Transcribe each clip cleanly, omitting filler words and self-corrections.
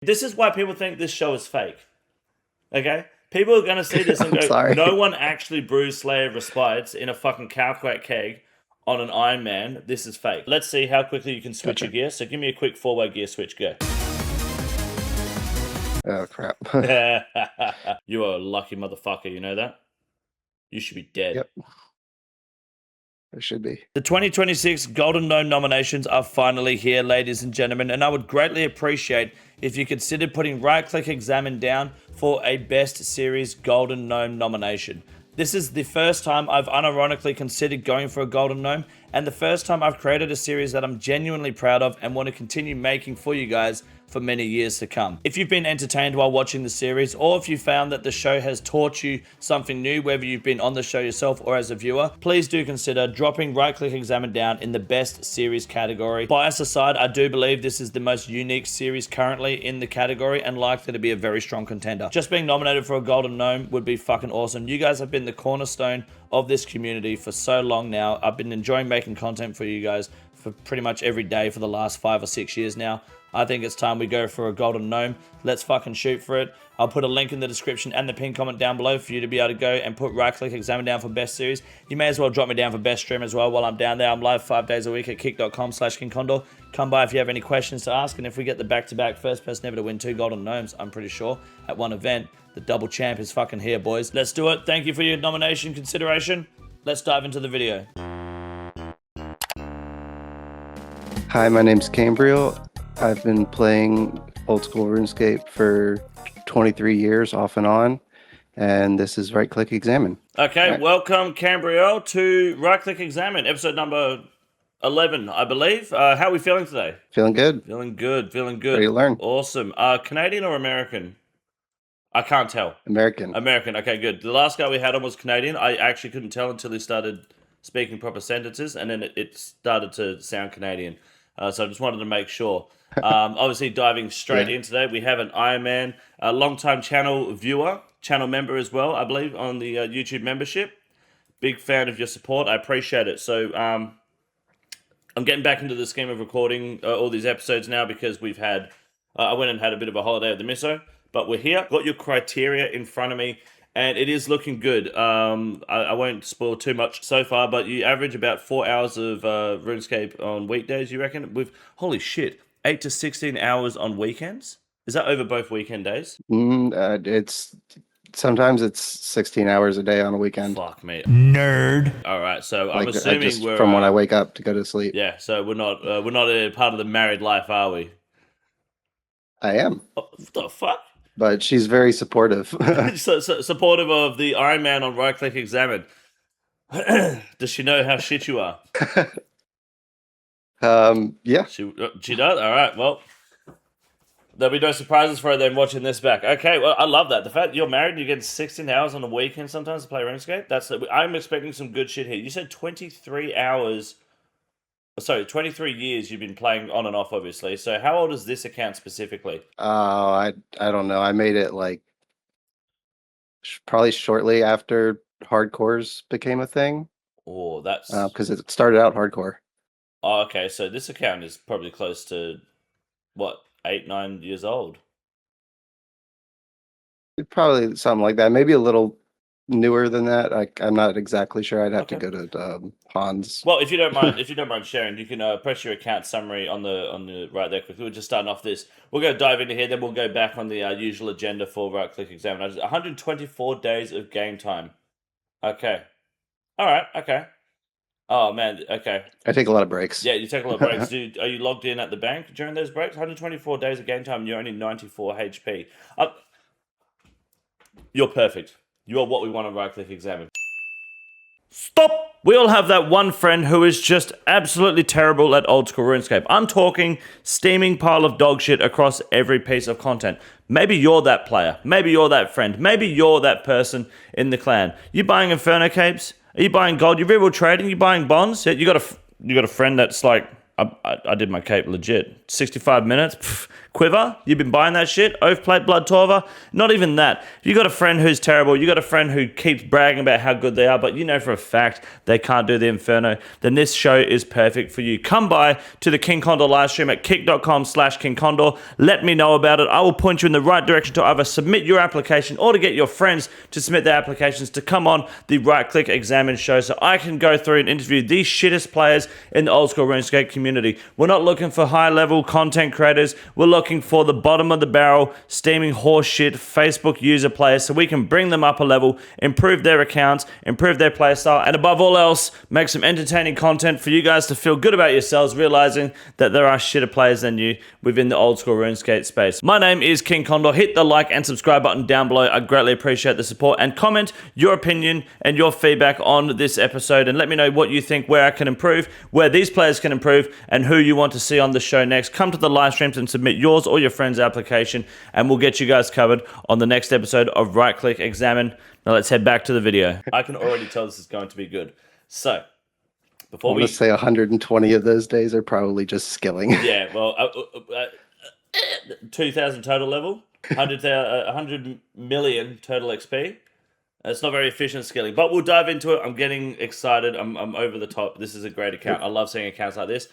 This is why people think this show is fake. Okay? People are going to see this and go, sorry. no one actually brews Slayer Respites in a fucking Calquac keg on an Ironman. This is fake. Let's see how quickly you can switch your gear. So give me a quick 4-way gear switch, go. Oh, crap. You are a lucky motherfucker, you know that? You should be dead. Yep. It should be. The 2026 Golden Gnome nominations are finally here, ladies and gentlemen, and I would greatly appreciate if you considered putting right-click examine down for a Best Series Golden Gnome nomination. This is the first time I've unironically considered going for a Golden Gnome, and the first time I've created a series that I'm genuinely proud of and want to continue making for you guys for many years to come. If you've been entertained while watching the series, or if you found that the show has taught you something new, whether you've been on the show yourself or as a viewer, please do consider dropping right-click examine down in the Best Series category. Bias aside, I do believe this is the most unique series currently in the category and likely to be a very strong contender. Just being nominated for a Golden Gnome would be fucking awesome. You guys have been the cornerstone of this community for so long now. I've been enjoying making content for you guys for pretty much every day for the last 5 or 6 years now. I think it's time we go for a Golden Gnome. Let's fucking shoot for it. I'll put a link in the description and the pinned comment down below for you to be able to go and put right-click examine down for Best Series. You may as well drop me down for Best Stream as well while I'm down there. I'm live 5 days a week at kick.com/KingCondor. Come by if you have any questions to ask, and if we get the back-to-back first person ever to win 2 Golden Gnomes, I'm pretty sure, at one event, the double champ is fucking here, boys. Let's do it. Thank you for your nomination consideration. Let's dive into the video. Hi, my name's Cambriel. I've been playing old school RuneScape for 23 years off and on, and this is Right Click Examine. Okay, welcome Cambriel to Right Click Examine, episode number 11, I believe. How are we feeling today? Feeling good. Feeling good, feeling good. Ready to learn. Awesome. Canadian or American? I can't tell. American. American, okay, good. The last guy we had on was Canadian. I actually couldn't tell until he started speaking proper sentences, and then it started to sound Canadian. So I just wanted to make sure. Obviously, diving straight in today, we have an Ironman, a long-time channel viewer, channel member as well, I believe, on the YouTube membership. Big fan of your support. I appreciate it. So I'm getting back into the scheme of recording all these episodes now because we've had, I went and had a bit of a holiday at the misso, but we're here. Got your criteria in front of me, and it is looking good. I won't spoil too much so far, but you average about 4 hours of RuneScape on weekdays, you reckon? With, holy shit, 8 to 16 hours on weekends? Is that over both weekend days? It's sometimes it's 16 hours a day on a weekend. Fuck me, nerd. All right, so Like, I'm assuming just we're from when I wake up to go to sleep. Yeah, so we're not a part of the married life, are we? I am, Oh, what the fuck? but she's very supportive. so supportive of the Iron Man on Right Click Examine. Does she know how shit you are? Yeah. She does? All right, well, there'll be no surprises for her then watching this back. Okay, well, I love that. The fact that you're married and you get 16 hours on the weekend sometimes to play RuneScape, I'm expecting some good shit here. You said 23 hours, sorry, 23 years you've been playing on and off, obviously. So how old is this account specifically? I don't know. I made it like probably shortly after hardcores became a thing. Oh, that's... Because it started out hardcore. Oh, okay, so this account is probably close to, what, 8, 9 years old? Probably something like that. Maybe a little newer than that. I'm not exactly sure. I'd have to go to Hans. Well, if you don't mind sharing, you can press your account summary on the right there quickly. We're just starting off this. We'll go dive into here, then we'll go back on the usual agenda for right click examiners. 124 days of game time. Okay. All right. Okay. Oh man. Okay. I take a lot of breaks. Yeah, you take a lot of breaks. Are you logged in at the bank during those breaks? 124 days of game time. And you're only 94 HP. You're perfect. You are what we want to right-click examine. Stop! We all have that one friend who is just absolutely terrible at old school RuneScape. I'm talking steaming pile of dog shit across every piece of content. Maybe you're that player. Maybe you're that friend. Maybe you're that person in the clan. You buying Inferno capes? Are you buying gold? You real trading? You buying bonds? You got a friend that's like, I did my cape legit. 65 minutes? Pff, quiver. You've been buying that shit. Oath Plate, Blood Torva. Not even that. If you got a friend who's terrible, you got a friend who keeps bragging about how good they are, but you know for a fact they can't do the Inferno, then this show is perfect for you. Come by to the King Condor live stream at kick.com/King Condor. Let me know about it. I will point you in the right direction to either submit your application or to get your friends to submit their applications to come on the Right Click Examine show so I can go through and interview the shittest players in the old school RuneScape community. We're not looking for high level content creators. We're looking for the bottom of the barrel, steaming horseshit Facebook user players so we can bring them up a level, improve their accounts, improve their playstyle, and above all else, make some entertaining content for you guys to feel good about yourselves, realizing that there are shitter players than you within the old school RuneScape space. My name is King Condor. Hit the like and subscribe button down below. I greatly appreciate the support, and comment your opinion and your feedback on this episode, and let me know what you think, where I can improve, where these players can improve, and who you want to see on the show next. Come to the live streams and submit yours or your friend's application, and we'll get you guys covered on the next episode of Right Click Examine. Now let's head back to the video. I can already tell this is going to be good. So, before we say 120 of those days are probably just skilling. Yeah, well, 2,000 total level, 100 million total XP. It's not very efficient skilling, but we'll dive into it. I'm getting excited. I'm over the top. This is a great account. I love seeing accounts like this.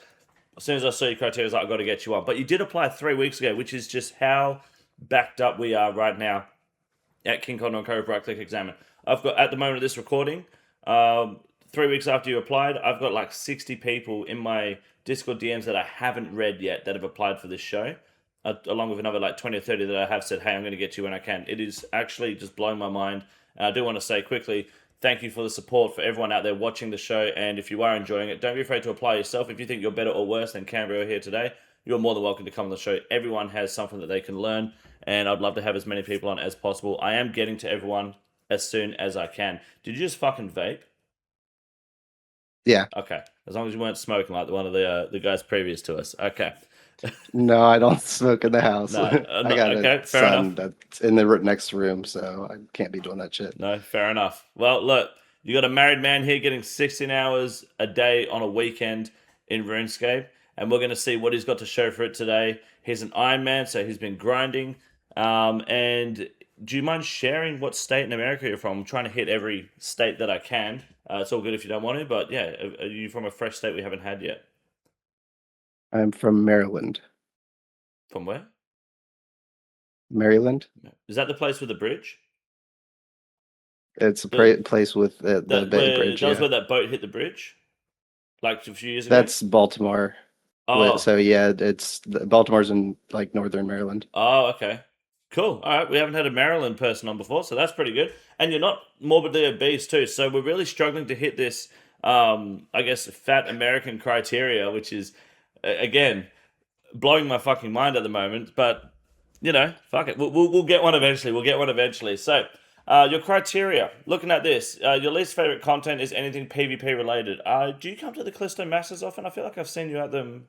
As soon as I saw your criteria, I was like, I've got to get you on. But you did apply 3 weeks ago, which is just how backed up we are right now at King Condor and Co. Right Click Examine. I've got, at the moment of this recording, 3 weeks after you applied, I've got like 60 people in my Discord DMs that I haven't read yet that have applied for this show, along with another like 20 or 30 that I have said, hey, I'm going to get you when I can. It is actually just blowing my mind. And I do want to say quickly, thank you for the support for everyone out there watching the show. And if you are enjoying it, don't be afraid to apply yourself. If you think you're better or worse than Cambriel here today, you're more than welcome to come on the show. Everyone has something that they can learn, and I'd love to have as many people on as possible. I am getting to everyone as soon as I can. Did you just fucking vape? Yeah. Okay. As long as you weren't smoking like one of the guys previous to us. Okay. No, I don't smoke in the house. No, I got okay, a fair son enough. that's in the next room, so I can't be doing that shit. No, fair enough. Well, look, you got a married man here getting 16 hours a day on a weekend in RuneScape, and we're going to see what he's got to show for it today. He's an Ironman, so he's been grinding. And do you mind sharing what state in America you're from? I'm trying to hit every state that I can. It's all good if you don't want to, but yeah, are you from a fresh state we haven't had yet? I'm from Maryland. From where? Maryland? Is that the place with the bridge? It's a place with the bridge. That was where that boat hit the bridge? Like a few years ago? That's Baltimore. Oh. So yeah, Baltimore's in like northern Maryland. Oh, okay. Cool. All right. We haven't had a Maryland person on before, so that's pretty good. And you're not morbidly obese too, so we're really struggling to hit this, I guess, fat American criteria, which is, again, blowing my fucking mind at the moment. But, you know, fuck it. We'll get one eventually. So, your criteria. Looking at this, your least favorite content is anything PvP related. Do you come to the Callisto Masters often? I feel like I've seen you at them.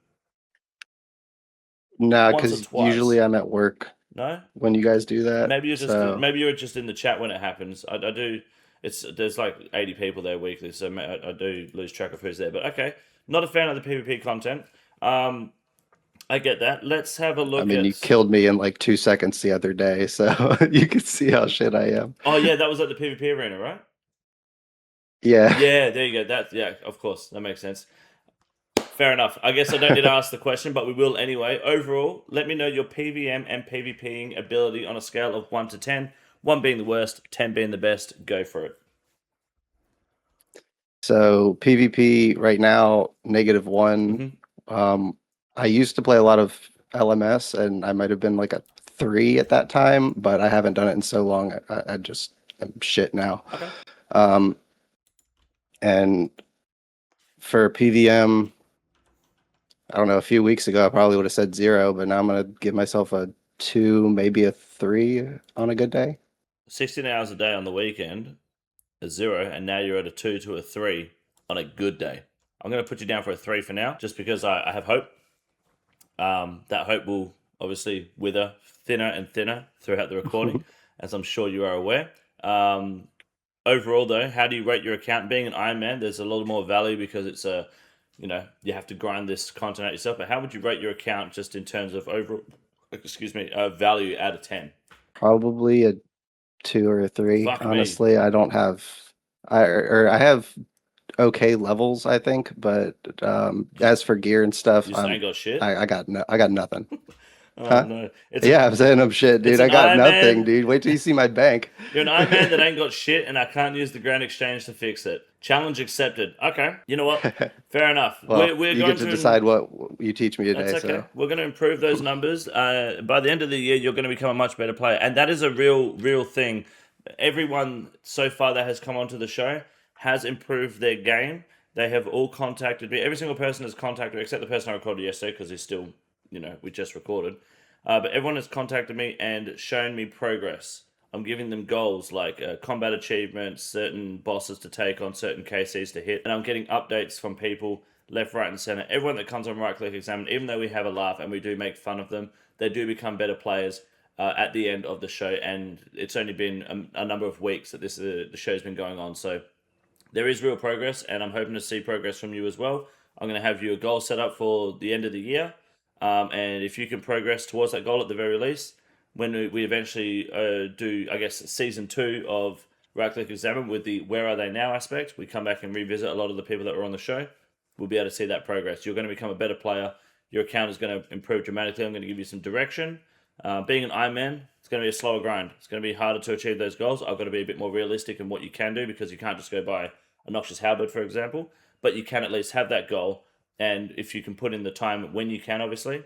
No, because usually I'm at work. No? When you guys do that. Maybe you're just in the chat when it happens. I do. There's like 80 people there weekly, so I do lose track of who's there. But okay, not a fan of the PvP content. I get that. Let's have a look. I mean, you killed me in like 2 seconds the other day, so you can see how shit I am. Oh yeah, that was at the PvP arena, right? Yeah. Yeah, there you go. Yeah, of course, that makes sense. Fair enough. I guess I don't need to ask the question, but we will anyway. Overall, let me know your PvM and PvPing ability on a scale of 1 to 10. 1 being the worst, 10 being the best. Go for it. So PvP right now, -1. Mm-hmm. I used to play a lot of LMS, and I might have been like a 3 at that time, but I haven't done it in so long. I'm shit now. Okay. And for PvM, I don't know, a few weeks ago, I probably would have said 0, but now I'm going to give myself a 2, maybe a 3 on a good day. 16 hours a day on the weekend, a 0, and now you're at a 2 to a 3 on a good day. I'm going to put you down for a 3 for now, just because I have hope. That hope will obviously wither thinner and thinner throughout the recording, as I'm sure you are aware. Overall, though, how do you rate your account? Being an Ironman, there's a lot more value because it's you have to grind this content out yourself. But how would you rate your account just in terms of overall value out of 10? Probably a 2 or a 3. Fuck me. Honestly, I don't have. I have okay levels, I think, but as for gear and stuff, You just ain't got shit? I got nothing. Oh, Huh? no. I'm saying I'm shit, dude. it's I an got Iron nothing, Man. dude. Wait till you see my bank. You're an Ironman that ain't got shit, and I can't use the Grand Exchange to fix it. Challenge accepted. Okay, you know what? Fair enough. Well, we're you going get to decide what you teach me today. That's okay. So We're going to improve those numbers. By the end of the year, you're going to become a much better player, and that is a real thing. Everyone so far that has come onto the show has improved their game. They have all contacted me. Every single person has contacted me, except the person I recorded yesterday, because he's still, we just recorded. But everyone has contacted me and shown me progress. I'm giving them goals like combat achievements, certain bosses to take on, certain KCs to hit. And I'm getting updates from people left, right, and center. Everyone that comes on Right Click Examine, even though we have a laugh and we do make fun of them, they do become better players at the end of the show. And it's only been a number of weeks that the show's been going on. So there is real progress, and I'm hoping to see progress from you as well. I'm going to have you a goal set up for the end of the year. And if you can progress towards that goal at the very least, when we eventually do, I guess, season 2 of Right Click Examine with the Where Are They Now aspect, we come back and revisit a lot of the people that were on the show. We'll be able to see that progress. You're going to become a better player. Your account is going to improve dramatically. I'm going to give you some direction. Being an Ironman, it's going to be a slower grind. It's going to be harder to achieve those goals. I've got to be a bit more realistic in what you can do, because you can't just go buy a Noxious Halberd, for example. But you can at least have that goal. And if you can put in the time when you can, obviously,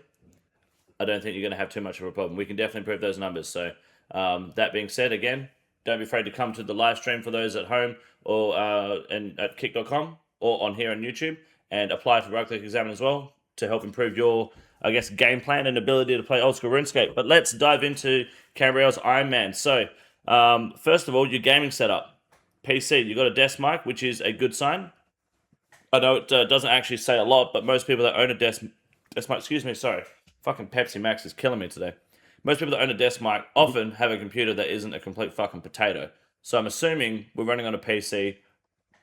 I don't think you're going to have too much of a problem. We can definitely improve those numbers. So that being said, again, don't be afraid to come to the live stream for those at home or and at kick.com or on here on YouTube, and apply for Right Click Examine as well to help improve your, I guess, game plan and ability to play old school RuneScape. But let's dive into Cambriel's Ironman. So first of all, your gaming setup. PC, you got a desk mic, which is a good sign. I know it doesn't actually say a lot, but most people that own a desk mic, fucking Pepsi Max is killing me today. Most people that own a desk mic often have a computer that isn't a complete fucking potato. So I'm assuming we're running on a PC.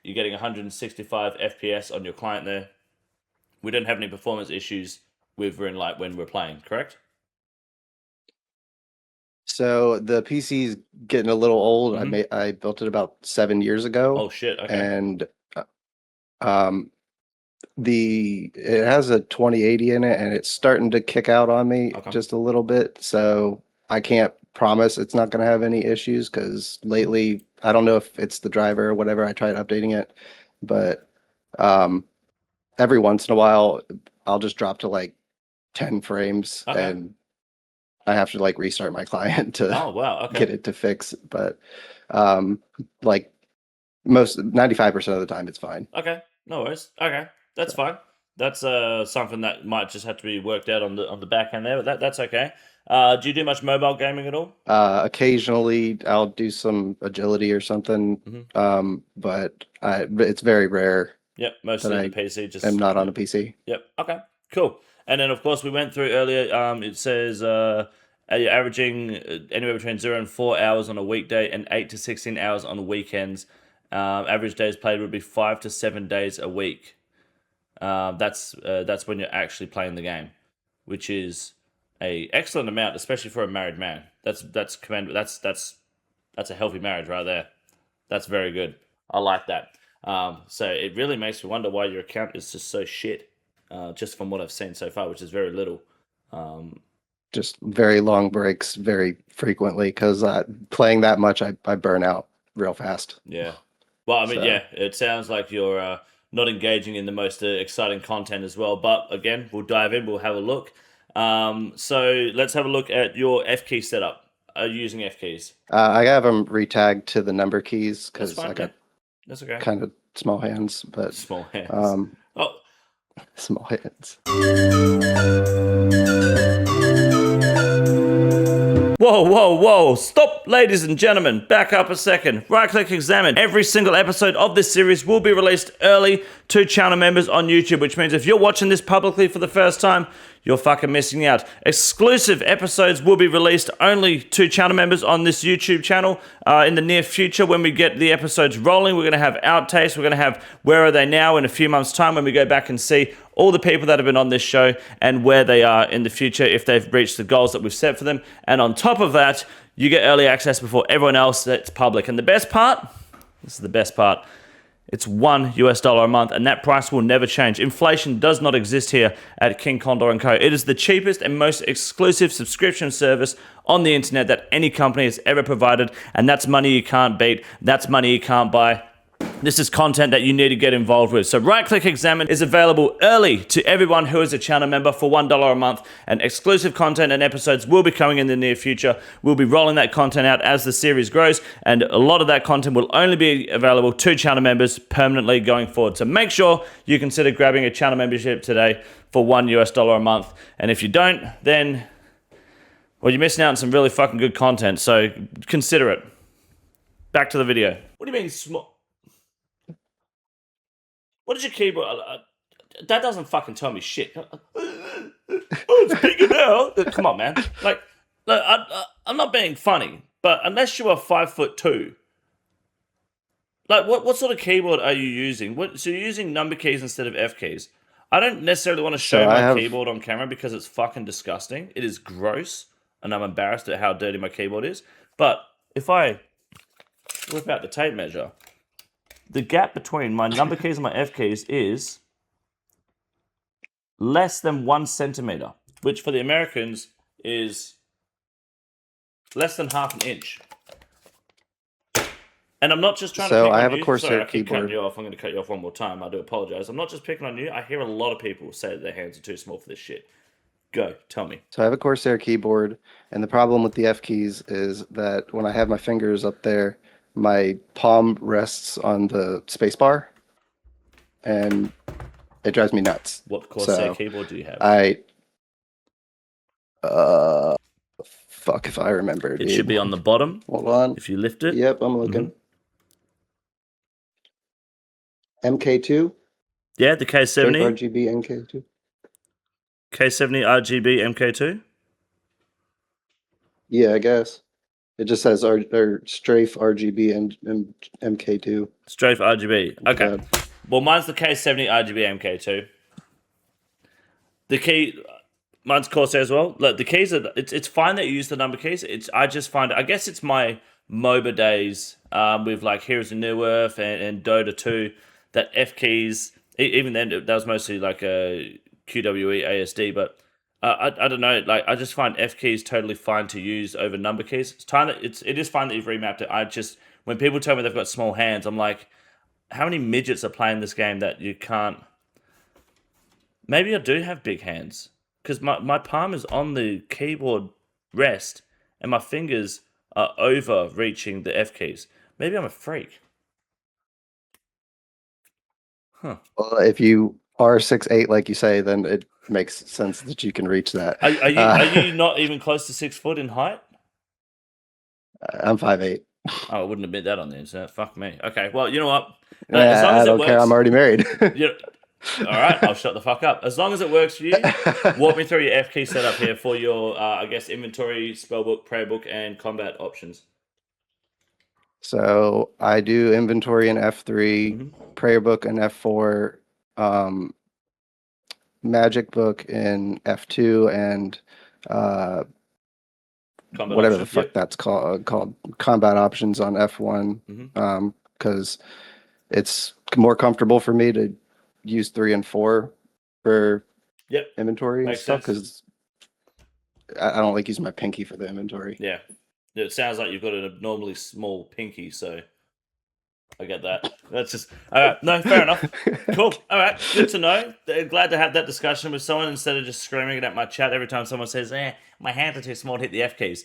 You're getting 165 FPS on your client there. We don't have any performance issues with RuneLite when we're playing, correct? So the PC's getting a little old. Mm-hmm. I built it about 7 years ago. Oh shit! Okay. And it has a 2080 in it, and it's starting to kick out on me just a little bit. So I can't promise it's not going to have any issues, because lately, I don't know if it's the driver or whatever. I tried updating it, but every once in a while, I'll just drop to like 10 frames, and I have to like restart my client to get it to fix. But like 95% of the time, it's fine. Okay, no worries. Okay, that's fine. That's something that might just have to be worked out on the back end there, but that's okay. Do you do much mobile gaming at all? Occasionally, I'll do some agility or something, but it's very rare. Yep, mostly on the PC. I'm not on a PC. Yep. Okay. Cool. And then, of course, we went through earlier. It says you're averaging anywhere between 0 and 4 hours on a weekday and 8 to 16 hours on weekends. Average days played would be 5 to 7 days a week. That's when you're actually playing the game, which is a excellent amount, especially for a married man. That's commendable. That's a healthy marriage right there. That's very good. I like that. So it really makes me wonder why your account is just so shit. Just from what I've seen so far, which is very little. Just very long breaks very frequently, because playing that much, I burn out real fast. Yeah. Well, I mean, yeah, it sounds like you're not engaging in the most exciting content as well. But again, we'll dive in. We'll have a look. So let's have a look at your F key setup. Are you using F keys? I have them retagged to the number keys, because I got that's okay. Kind of small hands, but small hands. Small hands. Whoa. Stop, ladies and gentlemen. Back up a second. Right-click examine. Every single episode of this series will be released early to channel members on YouTube, which means if you're watching this publicly for the first time, you're fucking missing out. Exclusive episodes will be released only to channel members on this YouTube channel in the near future. When we get the episodes rolling, we're going to have outtakes. We're going to have Where Are They Now in a few months' time when we go back and see all the people that have been on this show and where they are in the future if they've reached the goals that we've set for them. And on top of that, you get early access before everyone else that's public. And the best part, this is the best part, it's $1 a month, and that price will never change. Inflation does not exist here at King Condor & Co. It is the cheapest and most exclusive subscription service on the internet that any company has ever provided, and that's money you can't beat. That's money you can't buy. This is content that you need to get involved with. So Right-Click Examine is available early to everyone who is a channel member for $1 a month, and exclusive content and episodes will be coming in the near future. We'll be rolling that content out as the series grows, and a lot of that content will only be available to channel members permanently going forward. So make sure you consider grabbing a channel membership today for $1 a month. And if you don't, then, well, you're missing out on some really fucking good content. So consider it. Back to the video. What do you mean small? What is your keyboard? That doesn't fucking tell me shit. Oh, it's bigger now. Come on, man. Like, I'm not being funny, but unless you are 5'2", like, what sort of keyboard are you using? So you're using number keys instead of F keys. I don't necessarily want to show my keyboard on camera because it's fucking disgusting. It is gross, and I'm embarrassed at how dirty my keyboard is. But if I whip out the tape measure, the gap between my number keys and my F keys is less than 1 centimeter, which for the Americans is less than half an inch. And I'm not just trying to pick on you. So I have a Corsair keyboard. Cutting you off. I'm going to cut you off one more time. I do apologize. I'm not just picking on you. I hear a lot of people say that their hands are too small for this shit. Go, tell me. So I have a Corsair keyboard, and the problem with the F keys is that when I have my fingers up there, my palm rests on the space bar, and it drives me nuts. What Corsair keyboard do you have? Fuck if I remember. It should be on the bottom. Hold on. If you lift it. Yep, I'm looking. MK2? Yeah, the K70. RGB MK2. K70 RGB MK2? Yeah, I guess. It just says Strafe RGB and MK2. Strafe RGB. Okay. Yeah. Well, mine's the K70 RGB MK2. The key, mine's Corsair as well. Look, the keys are. It's fine that you use the number keys. I just find. I guess it's my MOBA days with like Heroes of New Earth and Dota 2. That F keys. Even then, that was mostly like a QWE ASD, but. I don't know. Like I just find F keys totally fine to use over number keys. It is fine that you've remapped it. When people tell me they've got small hands, I'm like, how many midgets are playing this game that you can't? Maybe I do have big hands because my palm is on the keyboard rest and my fingers are over reaching the F keys. Maybe I'm a freak. Huh. Well, if you are 6'8", like you say, then it makes sense that you can reach that. Are you not even close to 6 foot in height? I'm 5'8". Oh, I wouldn't admit that on the internet. Fuck me. Okay, well, you know what? As long as I don't care. I'm already married. All right, I'll shut the fuck up. As long as it works for you, walk me through your F key setup here for your, I guess, inventory, spellbook, prayer book, and combat options. So I do inventory in F3, prayer book in F4, magic book in F2, and whatever the fuck that's called combat options on F1, because it's more comfortable for me to use 3 and 4 for inventory and stuff, because I don't like using my pinky for the inventory. Yeah, it sounds like you've got an abnormally small pinky, so I get that. That's just all right. No, fair enough. Cool. All right, good to know. Glad to have that discussion with someone instead of just screaming it at my chat every time someone says, my hands are too small to hit the F keys.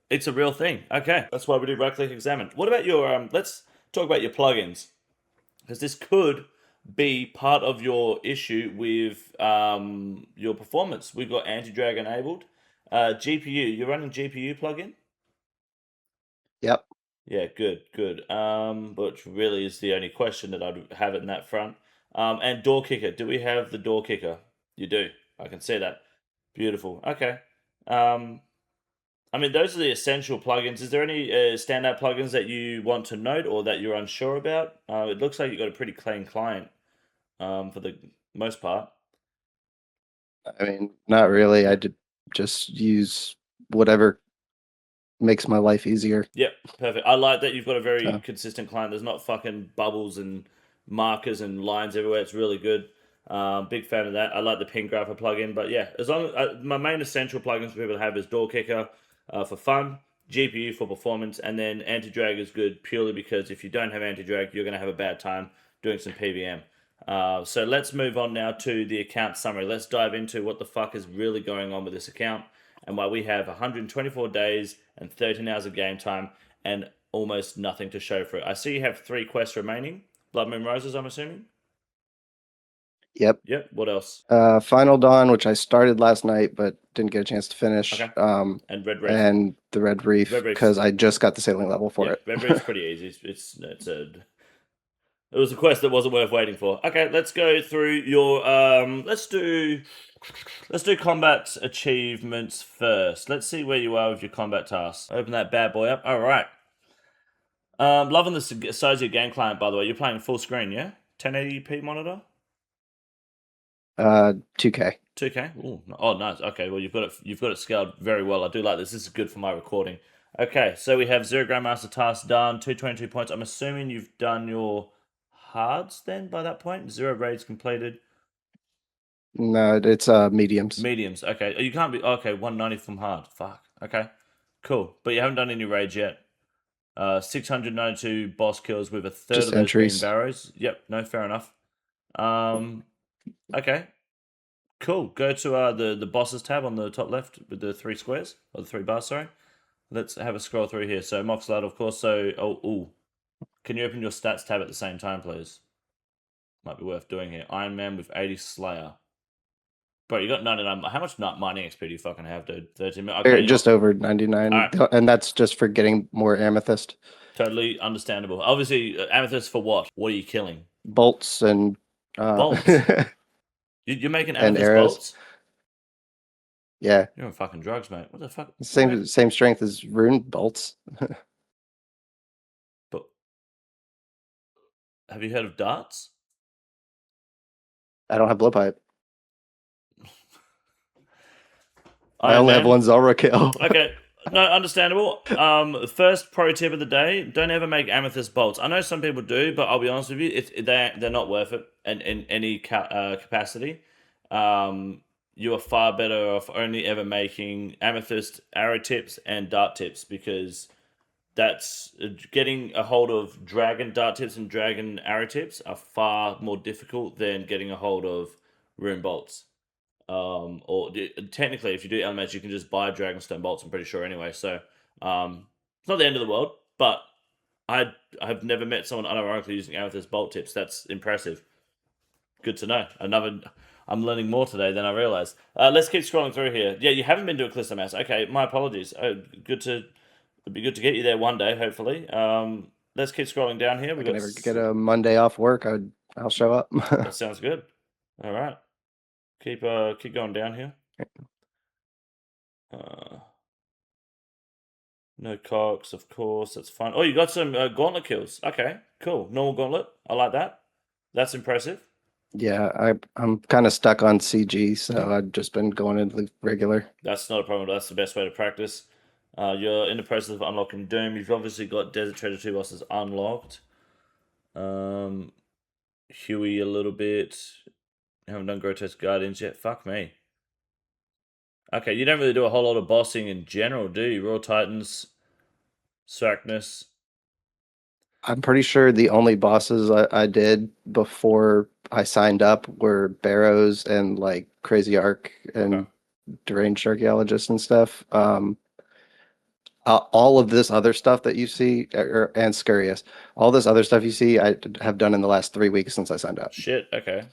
It's a real thing. Okay, that's why we do right-click examine. What about your let's talk about your plugins, because this could be part of your issue with your performance. We've got anti-drag enabled. GPU, you're running GPU plugin? Yep. Yeah, good. Which really is the only question that I'd have in that front. And door kicker. Do we have the door kicker? You do. I can see that. Beautiful. Okay. I mean, those are the essential plugins. Is there any standout plugins that you want to note or that you're unsure about? It looks like you've got a pretty clean client for the most part. I mean, not really. I did just use whatever makes my life easier. Yep, perfect. I like that you've got a very So, consistent client. There's not fucking bubbles and markers and lines everywhere. It's really good. Big fan of that. I like the pin grapher plugin, but yeah, as long as my main essential plugins for people to have is Door Kicker for fun, GPU for performance, and then anti drag is good purely because if you don't have anti drag, you're going to have a bad time doing some PVM. So let's move on now to the account summary. Let's dive into what the fuck is really going on with this account and why we have 124 days and 13 hours of game time and almost nothing to show for it. I see you have 3 quests remaining. Blood Moon Roses, I'm assuming? yep. Yep. What else? Final Dawn, which I started last night but didn't get a chance to finish. Okay. And Red Reef. And the Red Reef Red Reef's- because I just got the sailing level for Yeah, it. Red Reef's pretty easy. It was a quest that wasn't worth waiting for. Okay, let's go through your let's do combat achievements first. Let's see where you are with your combat tasks. Open that bad boy up. All right. Loving the size of your game client, by the way. You're playing full screen, yeah? 1080p monitor? 2K. 2K? Ooh, oh, nice. Okay, well you've got it scaled very well. I do like this. This is good for my recording. Okay, so we have 0 Grandmaster task done, 222 points. I'm assuming you've done your hards then by that point. 0 raids completed. No, it's mediums. Mediums. Okay, you can't be okay. 190 from hard. Fuck. Okay, cool. But you haven't done any raids yet. 692 boss kills with a third Just of those entries. being barrows. Yep. No, fair enough. Okay. Cool. Go to the bosses tab on the top left with the 3 squares or the 3 bars. Sorry. Let's have a scroll through here. So Moxlad, of course. So can you open your stats tab at the same time, please? Might be worth doing here. Ironman with 80 Slayer. Bro, you got 99. How much mining XP do you fucking have, dude? 13 million. Okay, Just over 99, Alright. and that's just for getting more amethyst. Totally understandable. Obviously, amethyst for what? What are you killing? Bolts and Bolts? You're making and amethyst arrows. bolts? Yeah. You're on fucking drugs, mate. What the fuck? Same strength as rune bolts. But have you heard of darts? I don't have blowpipe. I Iron only have Man? one Zora kill. Okay. No, understandable. First pro tip of the day: don't ever make amethyst bolts. I know some people do, but I'll be honest with you, they're not worth it in any capacity. You are far better off only ever making amethyst arrow tips and dart tips because that's getting a hold of dragon dart tips and dragon arrow tips are far more difficult than getting a hold of rune bolts. Or technically, if you do elements, you can just buy Dragonstone bolts. I'm pretty sure anyway. So, it's not the end of the world. But I've never met someone unironically using amethyst bolt tips. That's impressive. Good to know. I'm learning more today than I realized. Let's keep scrolling through here. Yeah, you haven't been to a Callisto Mass. Okay, my apologies. It'd be good to get you there one day, hopefully. Let's keep scrolling down here. If I can ever get a Monday off work, I'll show up. That sounds good. All right. Keep going down here. No cocks, of course. That's fine. Oh, you got some gauntlet kills. Okay, cool. Normal gauntlet. I like that. That's impressive. Yeah, I'm kind of stuck on CG, so I've just been going into the regular. That's not a problem. That's the best way to practice. You're in the process of unlocking Doom. You've obviously got Desert Treasure 2 bosses unlocked. Huey a little bit. Haven't done Grotesque Guardians yet. Fuck me. Okay, you don't really do a whole lot of bossing in general, do you? Raw Titans, Swackness. I'm pretty sure the only bosses I did before I signed up were Barrows and like Crazy Arc and Deranged Archaeologist and stuff. All of this other stuff that you see, and Scurious, all this other stuff you see, I have done in the last 3 weeks since I signed up. Shit, okay.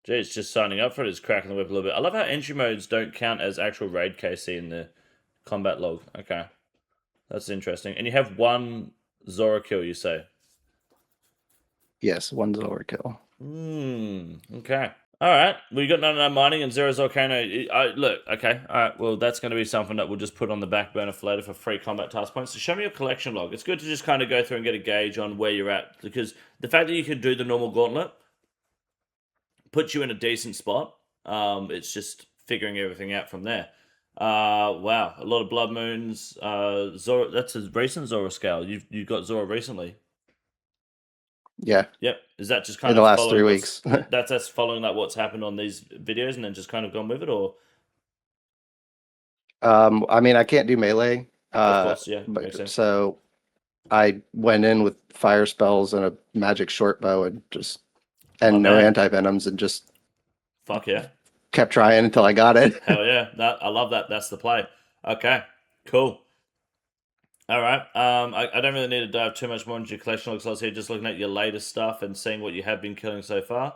Geez, just signing up for it is cracking the whip a little bit. I love how entry modes don't count as actual raid KC in the combat log. Okay. That's interesting. And you have one Zora kill, you say? Yes, one's overkill. Okay. All right, we got 99 mining and zero volcano. Look, okay, all right. Well, that's going to be something that we'll just put on the back burner for later for free combat task points. So show me your collection log. It's good to just kind of go through and get a gauge on where you're at, because the fact that you can do the normal gauntlet puts you in a decent spot. It's just figuring everything out from there. Wow, a lot of blood moons. Zora, that's a recent Zora scale. You've got Zora recently. Yeah, Yep. Is that just in kind the of last following 3 weeks. that's following like what's happened on these videos and then just kind of gone with it, or I mean, I can't do melee. of course, yeah, makes But sense. so I went in with fire spells and a magic short bow My and no man. anti venoms and just Fuck yeah. kept trying until I got it. Hell yeah. I love that. That's the play. Okay. Cool. All right. I don't really need to dive too much more into your collection looks like here, just looking at your latest stuff and seeing what you have been killing so far.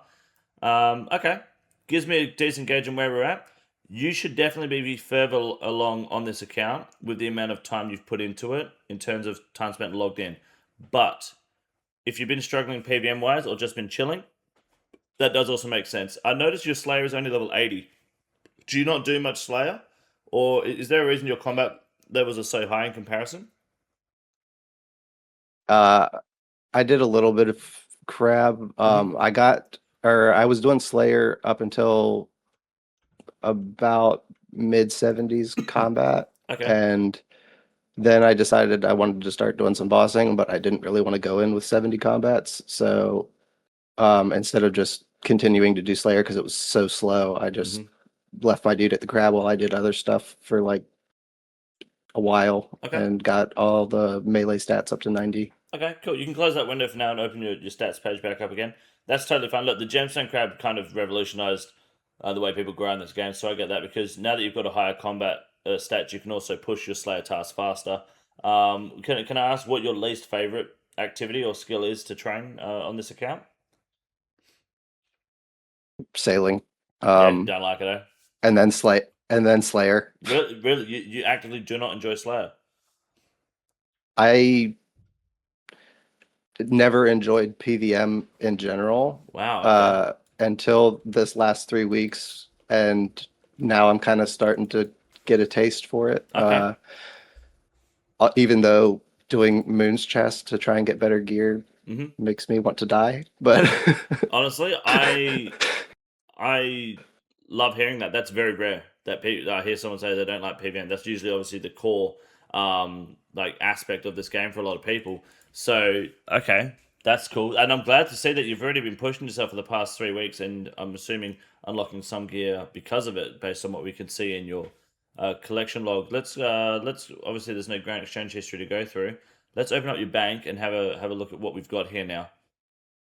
Okay. Gives me a decent gauge on where we're at. You should definitely be further along on this account with the amount of time you've put into it in terms of time spent logged in. But if you've been struggling PVM wise or just been chilling, that does also make sense. I noticed your Slayer is only level 80. Do you not do much Slayer? Or is there a reason your combat levels are so high in comparison? Uh, I did a little bit of crab. I was doing Slayer up until about mid 70s combat, Okay. and then I decided I wanted to start doing some bossing, but I didn't really want to go in with 70 combats. So instead of just continuing to do Slayer because it was so slow, I just left my dude at the crab while I did other stuff for like a while Okay. and got all the melee stats up to 90. Okay, cool. You can close that window for now and open your stats page back up again. That's totally fine. Look, the Gemstone Crab kind of revolutionized the way people grow in this game, so I get that, because now that you've got a higher combat stat, you can also push your Slayer task faster. Can I ask what your least favorite activity or skill is to train on this account? Sailing. Yeah, don't like it, eh? And then Slayer. Really, you actively do not enjoy Slayer? I never enjoyed PVM in general. Wow. Okay. Until this last 3 weeks, and now I'm kind of starting to get a taste for it. Okay. Even though doing Moon's chest to try and get better gear makes me want to die, but Honestly, I love hearing that. That's very rare that I hear someone say they don't like PVM. That's usually obviously the core like aspect of this game for a lot of people. So okay, that's cool, and I'm glad to see that you've already been pushing yourself for the past 3 weeks, and I'm assuming unlocking some gear because of it, based on what we can see in your collection log. Let's obviously there's no grand exchange history to go through. Let's open up your bank and have a look at what we've got here now.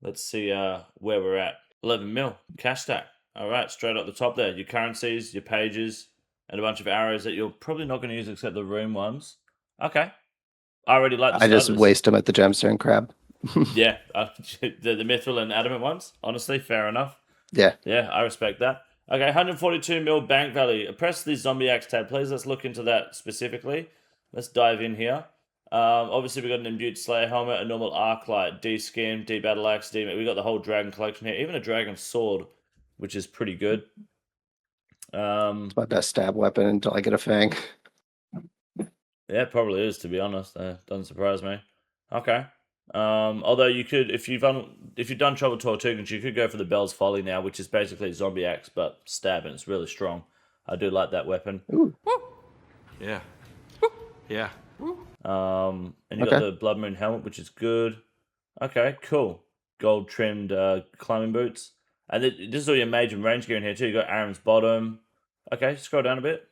Let's see where we're at. 11 mil cash stack. All right, straight up the top there. Your currencies, your pages, and a bunch of arrows that you're probably not going to use except the room ones. Okay. I already like the I just starters. waste them at the Gemstone Crab. Yeah, the mithril and adamant ones. Honestly, fair enough. Yeah. Yeah, I respect that. Okay, 142 mil bank value. Press the zombie axe tab, please. Let's look into that specifically. Let's dive in here. Obviously, we got an imbued Slayer helmet, a normal arc light, D skin, D battle axe, D. We got the whole dragon collection here, even a dragon sword, which is pretty good. It's my best stab weapon until I get a fang. Yeah, it probably is, to be honest. Doesn't surprise me. Okay. Although you could, if you've done Trouble Tortugas, you could go for the Bell's Folly now, which is basically zombie axe but stab, and it's really strong. I do like that weapon. Ooh. Yeah. Yeah. And you got the Blood Moon helmet, which is good. Okay, cool. Gold trimmed climbing boots, and this is all your major range gear in here too. You got Aaron's bottom. Okay, scroll down a bit.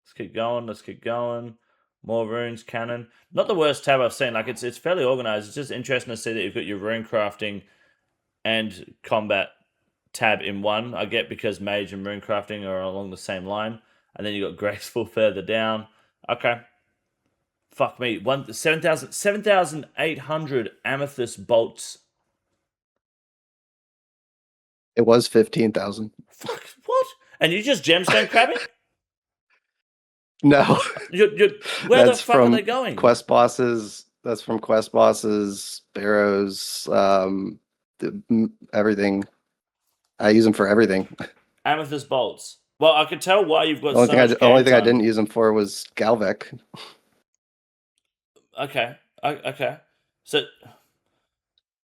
Let's keep going. Let's keep going. More runes, cannon. Not the worst tab I've seen. Like it's fairly organized. It's just interesting to see that you've got your rune crafting and combat tab in one. I get because mage and rune crafting are along the same line, and then you got graceful further down. Okay. Fuck me. 7,800 amethyst bolts. It was 15,000. Fuck, what? And you just gemstone crabbing? No. Where the fuck are they going? Quest bosses. That's from quest bosses, barrows, everything. I use them for everything. Amethyst bolts. Well, I could tell why you've got The only so thing I much only game thing I time. didn't use them for was Galvec. Okay. Okay. So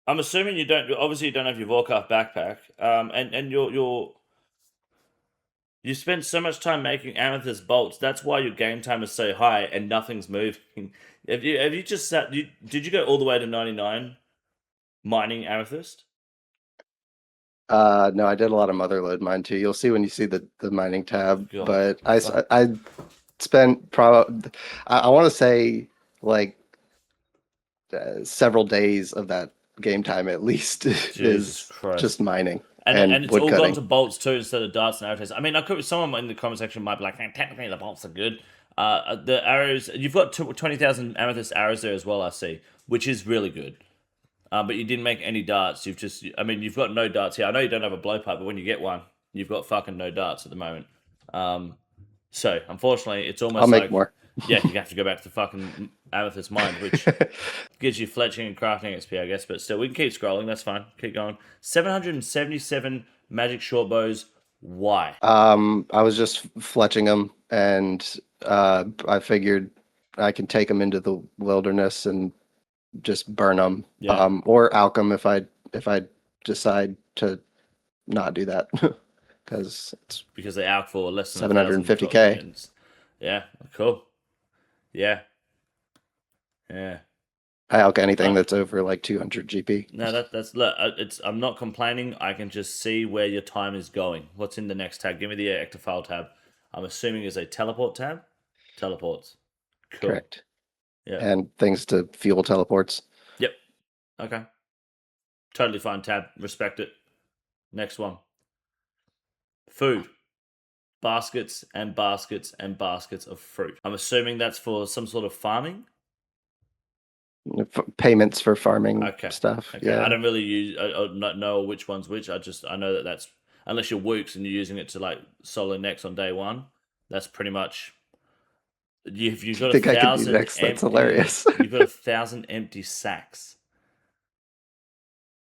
I'm assuming you don't. Obviously, you don't have your Vorkaf backpack. And you spend so much time making amethyst bolts. That's why your game time is so high and nothing's moving. Have you just sat? Did you go all the way to 99 mining amethyst? No, I did a lot of motherload mine too. You'll see when you see the mining tab. God, But fuck. I spent probably I want to say like several days of that game time at least Jesus is Christ. just mining And and it's wood all cutting. gone to bolts too instead of darts and arrows. I mean, I could. Someone in the comment section might be like, hey, technically the bolts are good. The arrows, you've got 20,000 amethyst arrows there as well. I see, which is really good. But you didn't make any darts. I mean, you've got no darts here. I know you don't have a blowpipe, but when you get one, you've got fucking no darts at the moment. So unfortunately, it's almost I'll make like, more. yeah, you have to go back to fucking amethyst mine, which gives you fletching and crafting XP, I guess. But still, we can keep scrolling. That's fine. Keep going. 777 magic short bows. Why? I was just fletching them, and I figured I can take them into the wilderness and just burn them, Yeah. or alch them if I decide to not do that, because it's Because they out for less than 750K. Yeah. Cool. Yeah. Yeah. I alch anything Uh, that's over like 200 GP. No, that's look. It's. I'm not complaining. I can just see where your time is going. What's in the next tab? Give me the Ectofile tab. I'm assuming is a teleport tab. Teleports. Cool. Correct. Yeah. And things to fuel teleports. Yep. Okay. Totally fine tab. Respect it. Next one. Food. Baskets and baskets and baskets of fruit. I'm assuming that's for some sort of farming. Payments for farming Okay. stuff. Okay. Yeah. I don't really use. I not know which one's which. I know that that's unless you're Wooks and you're using it to like solo next on day one. That's pretty much. You've Do you got think I could be next? That's hilarious. You've got 1,000 empty sacks.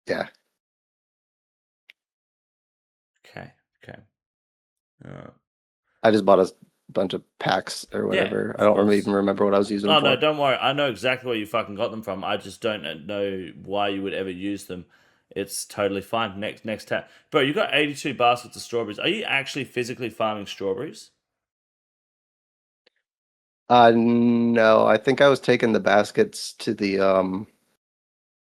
Yeah. Okay. Okay. I just bought a bunch of packs or whatever. I of don't course. even remember what I was using Oh them no, for. don't worry. I know exactly where you fucking got them from. I just don't know why you would ever use them. It's totally fine. Next tab. Bro, you got 82 baskets of strawberries. Are you actually physically farming strawberries? No, I think I was taking the baskets to the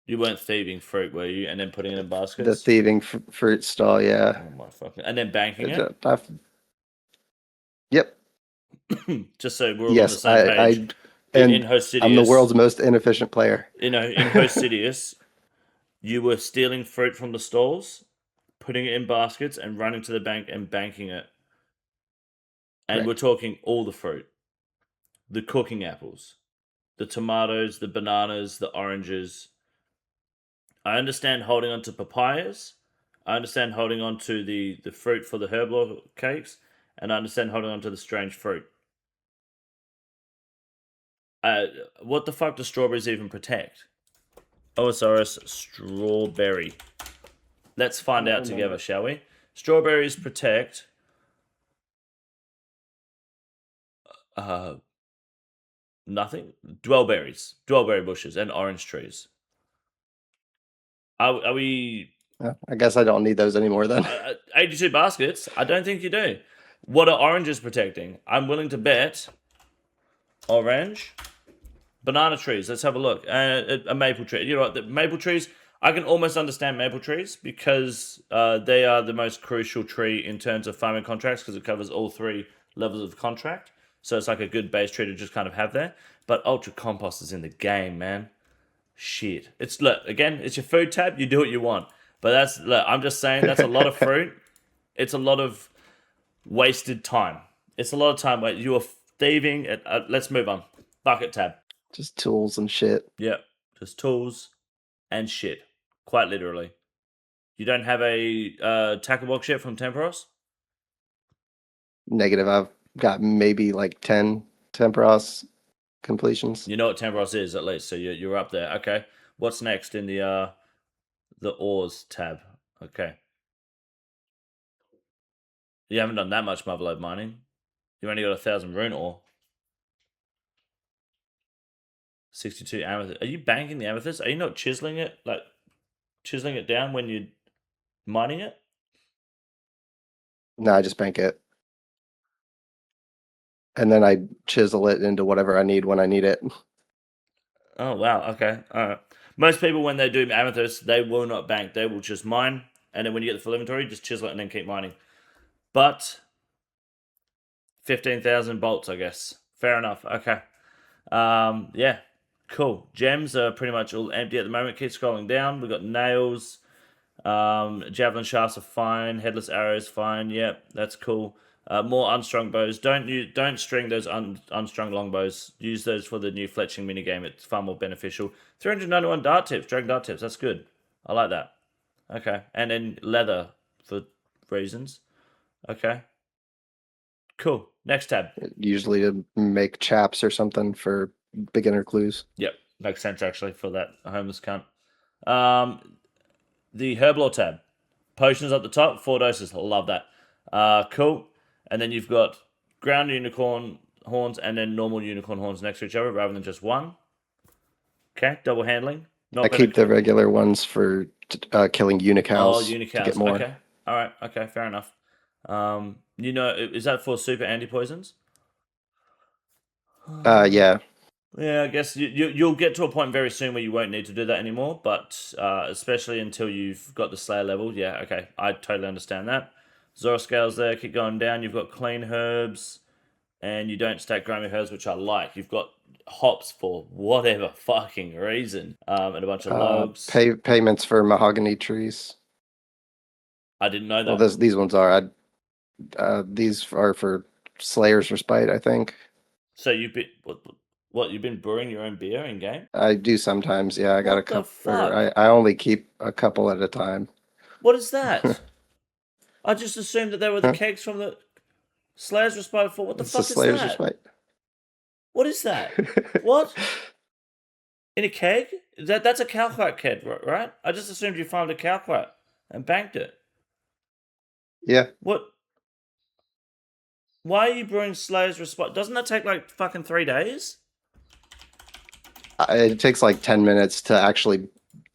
You weren't thieving fruit, were you? And then putting it in the baskets? thieving fruit stall. Yeah. Oh my fucking. And then banking it? Yep. Just so we're all on the Yes, same page. and In Hostidius, I'm the world's most inefficient player. in Hostidius, you were stealing fruit from the stalls, putting it in baskets, and running to the bank and banking it. And Correct. we're talking all the fruit. The cooking apples, the tomatoes, the bananas, the oranges. I understand holding on to papayas. I understand holding on to the fruit for the herb oil cakes. And I understand holding on to the strange fruit. What the fuck do strawberries even protect? OSRS strawberry. Let's find out together, shall we? Strawberries protect nothing. Dwellberry bushes, and orange trees. Are we I guess I don't need those anymore then. 82 baskets? I don't think you do. What are oranges protecting? I'm willing to bet orange. Banana trees. Let's have a look. A maple tree. You know what? The maple trees. I can almost understand maple trees because they are the most crucial tree in terms of farming contracts because it covers all three levels of contract. So it's like a good base tree to just kind of have there. But ultra compost is in the game, man. Shit. It's look again. It's your food tab. You do what you want. But I'm just saying that's a lot of fruit. It's a lot of wasted time. It's a lot of time where you are thieving. Let's move on. Bucket tab. Just tools and shit. Yep, just tools and shit. Quite literally. You don't have a tackle box yet from Temperos? Negative. I've got maybe like 10 Temperos completions. You know what Temperos is at least, so you're up there. Okay. What's next in the ores tab? Okay. You haven't done that much motherload mining. You only got 1,000 rune ore. 62 amethyst. Are you banking the amethyst? Are you not chiseling it? Like, chiseling it down when you're mining it? No, I just bank it. And then I chisel it into whatever I need when I need it. Oh, wow. Okay. All right. Most people, when they do amethyst, they will not bank. They will just mine. And then when you get the full inventory, just chisel it and then keep mining. But 15,000 bolts, I guess. Fair enough. Okay. Yeah. Cool. Gems are pretty much all empty at the moment. Keep scrolling down. We've got nails. Javelin shafts are fine. Headless arrows fine. Yep, that's cool. More unstrung bows. Don't string those unstrung longbows. Use those for the new fletching minigame. It's far more beneficial. 391 dart tips. Dragon dart tips. That's good. I like that. Okay. And then leather for reasons. Okay. Cool. Next tab. Usually to make chaps or something for beginner clues. Yep. Makes sense actually for that homeless cunt. The Herblore tab. Potions at the top, 4 doses. Love that. Cool. And then you've got ground unicorn horns and then normal unicorn horns next to each other rather than just one. Okay, double handling. I keep the regular ones for killing unicows. Oh, to unicows. get more. Okay. All right. Okay, fair enough. Is that for super anti-poisons? Yeah. Yeah, I guess you'll get to a point very soon where you won't need to do that anymore, but especially until you've got the Slayer level. Yeah, okay, I totally understand that. Zora scales there, keep going down. You've got clean herbs, and you don't stack grimy herbs, which I like. You've got hops for whatever fucking reason, and a bunch of logs. Payments for mahogany trees. I didn't know that. Well, these ones are. These are for Slayer's Respite, I think. So you've been what? You've been brewing your own beer in game? I do sometimes. Yeah, I got a What the couple. fuck? I only keep a couple at a time. What is that? I just assumed that they were the kegs from the Slayer's Respite for. What the It's fuck the is Slayer's that? Respite. What is that? What? In a keg? That's a calquat keg, right? I just assumed you farmed a calquat and banked it. Yeah. What? Why are you brewing Slayer's Respite? Doesn't that take like fucking 3 days? It takes like 10 minutes to actually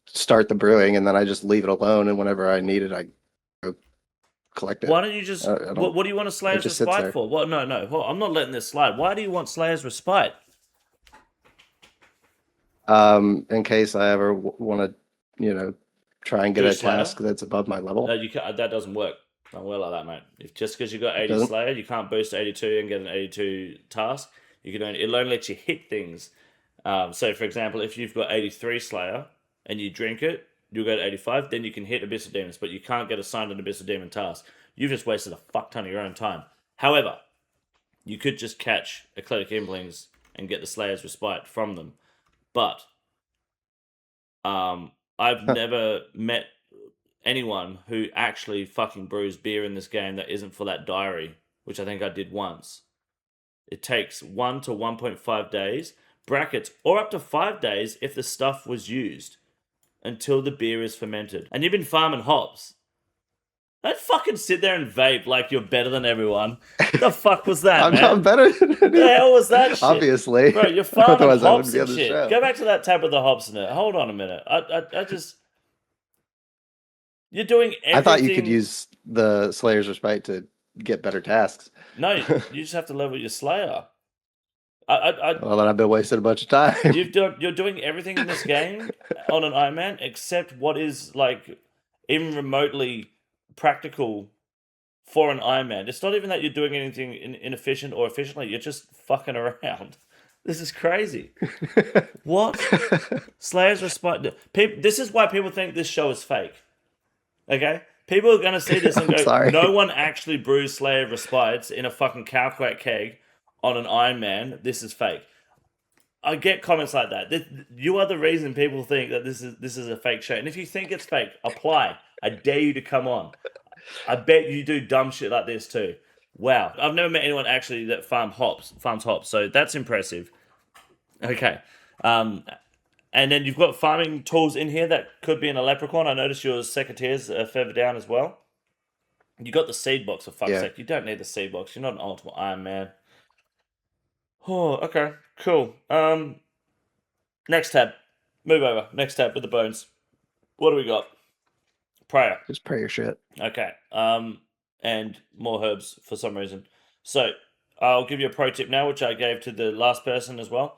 start the brewing, and then I just leave it alone. And whenever I need it, I go collect it. Why don't you just? What do you want a Slayer's Respite for? What? No. I'm not letting this slide. Why do you want Slayer's Respite? In case I ever want to, try and get a task that's above my level. You can't, that doesn't work. Don't work like that, mate. If just because you got 80 Doesn't? Slayer, you can't boost 82 and get an 82 task. It'll only let you hit things. So, for example, if you've got 83 Slayer and you drink it, you'll go to 85. Then you can hit Abyss of Demons, but you can't get assigned an Abyss of Demon task. You've just wasted a fuck ton of your own time. However, you could just catch Eclectic Implings and get the Slayer's Respite from them. But I've never met anyone who actually fucking brews beer in this game that isn't for that diary, which I think I did once. It takes 1 to 1.5 days, brackets, or up to 5 days if the stuff was used, until the beer is fermented. And you've been farming hops. Don't fucking sit there and vape like you're better than everyone. What the fuck was that, I'm man? not better than What the hell was that shit? Obviously. Bro, you're farming Otherwise I hops wouldn't be and on the shit. show. Go back to that tab with the hops in it. Hold on a minute. I just... You're doing everything... I thought you could use the Slayer's Respite to get better tasks. No, you just have to level your Slayer. Well, then I've been wasting a bunch of time. You're doing everything in this game on an Ironman except what is like even remotely practical for an Ironman. It's not even that you're doing anything inefficient or efficiently. You're just fucking around. This is crazy. What? Slayer's Respite. This is why people think this show is fake. Okay? People are going to see this and go, sorry. No one actually brews Slayer Respites in a fucking calculate keg on an Ironman. This is fake. I get comments like that. You are the reason people think that this is a fake show. And if you think it's fake, apply. I dare you to come on. I bet you do dumb shit like this too. Wow. I've never met anyone actually that farms hops. So that's impressive. Okay. And then you've got farming tools in here that could be in a leprechaun. I noticed your secateurs are further down as well. You got the seed box, for fuck's Yeah. sake. You don't need the seed box. You're not an ultimate Iron Man. Oh, okay. Cool. Next tab. Move over. Next tab with the bones. What do we got? Prayer. Just pray your shit. Okay. And more herbs for some reason. So I'll give you a pro tip now, which I gave to the last person as well.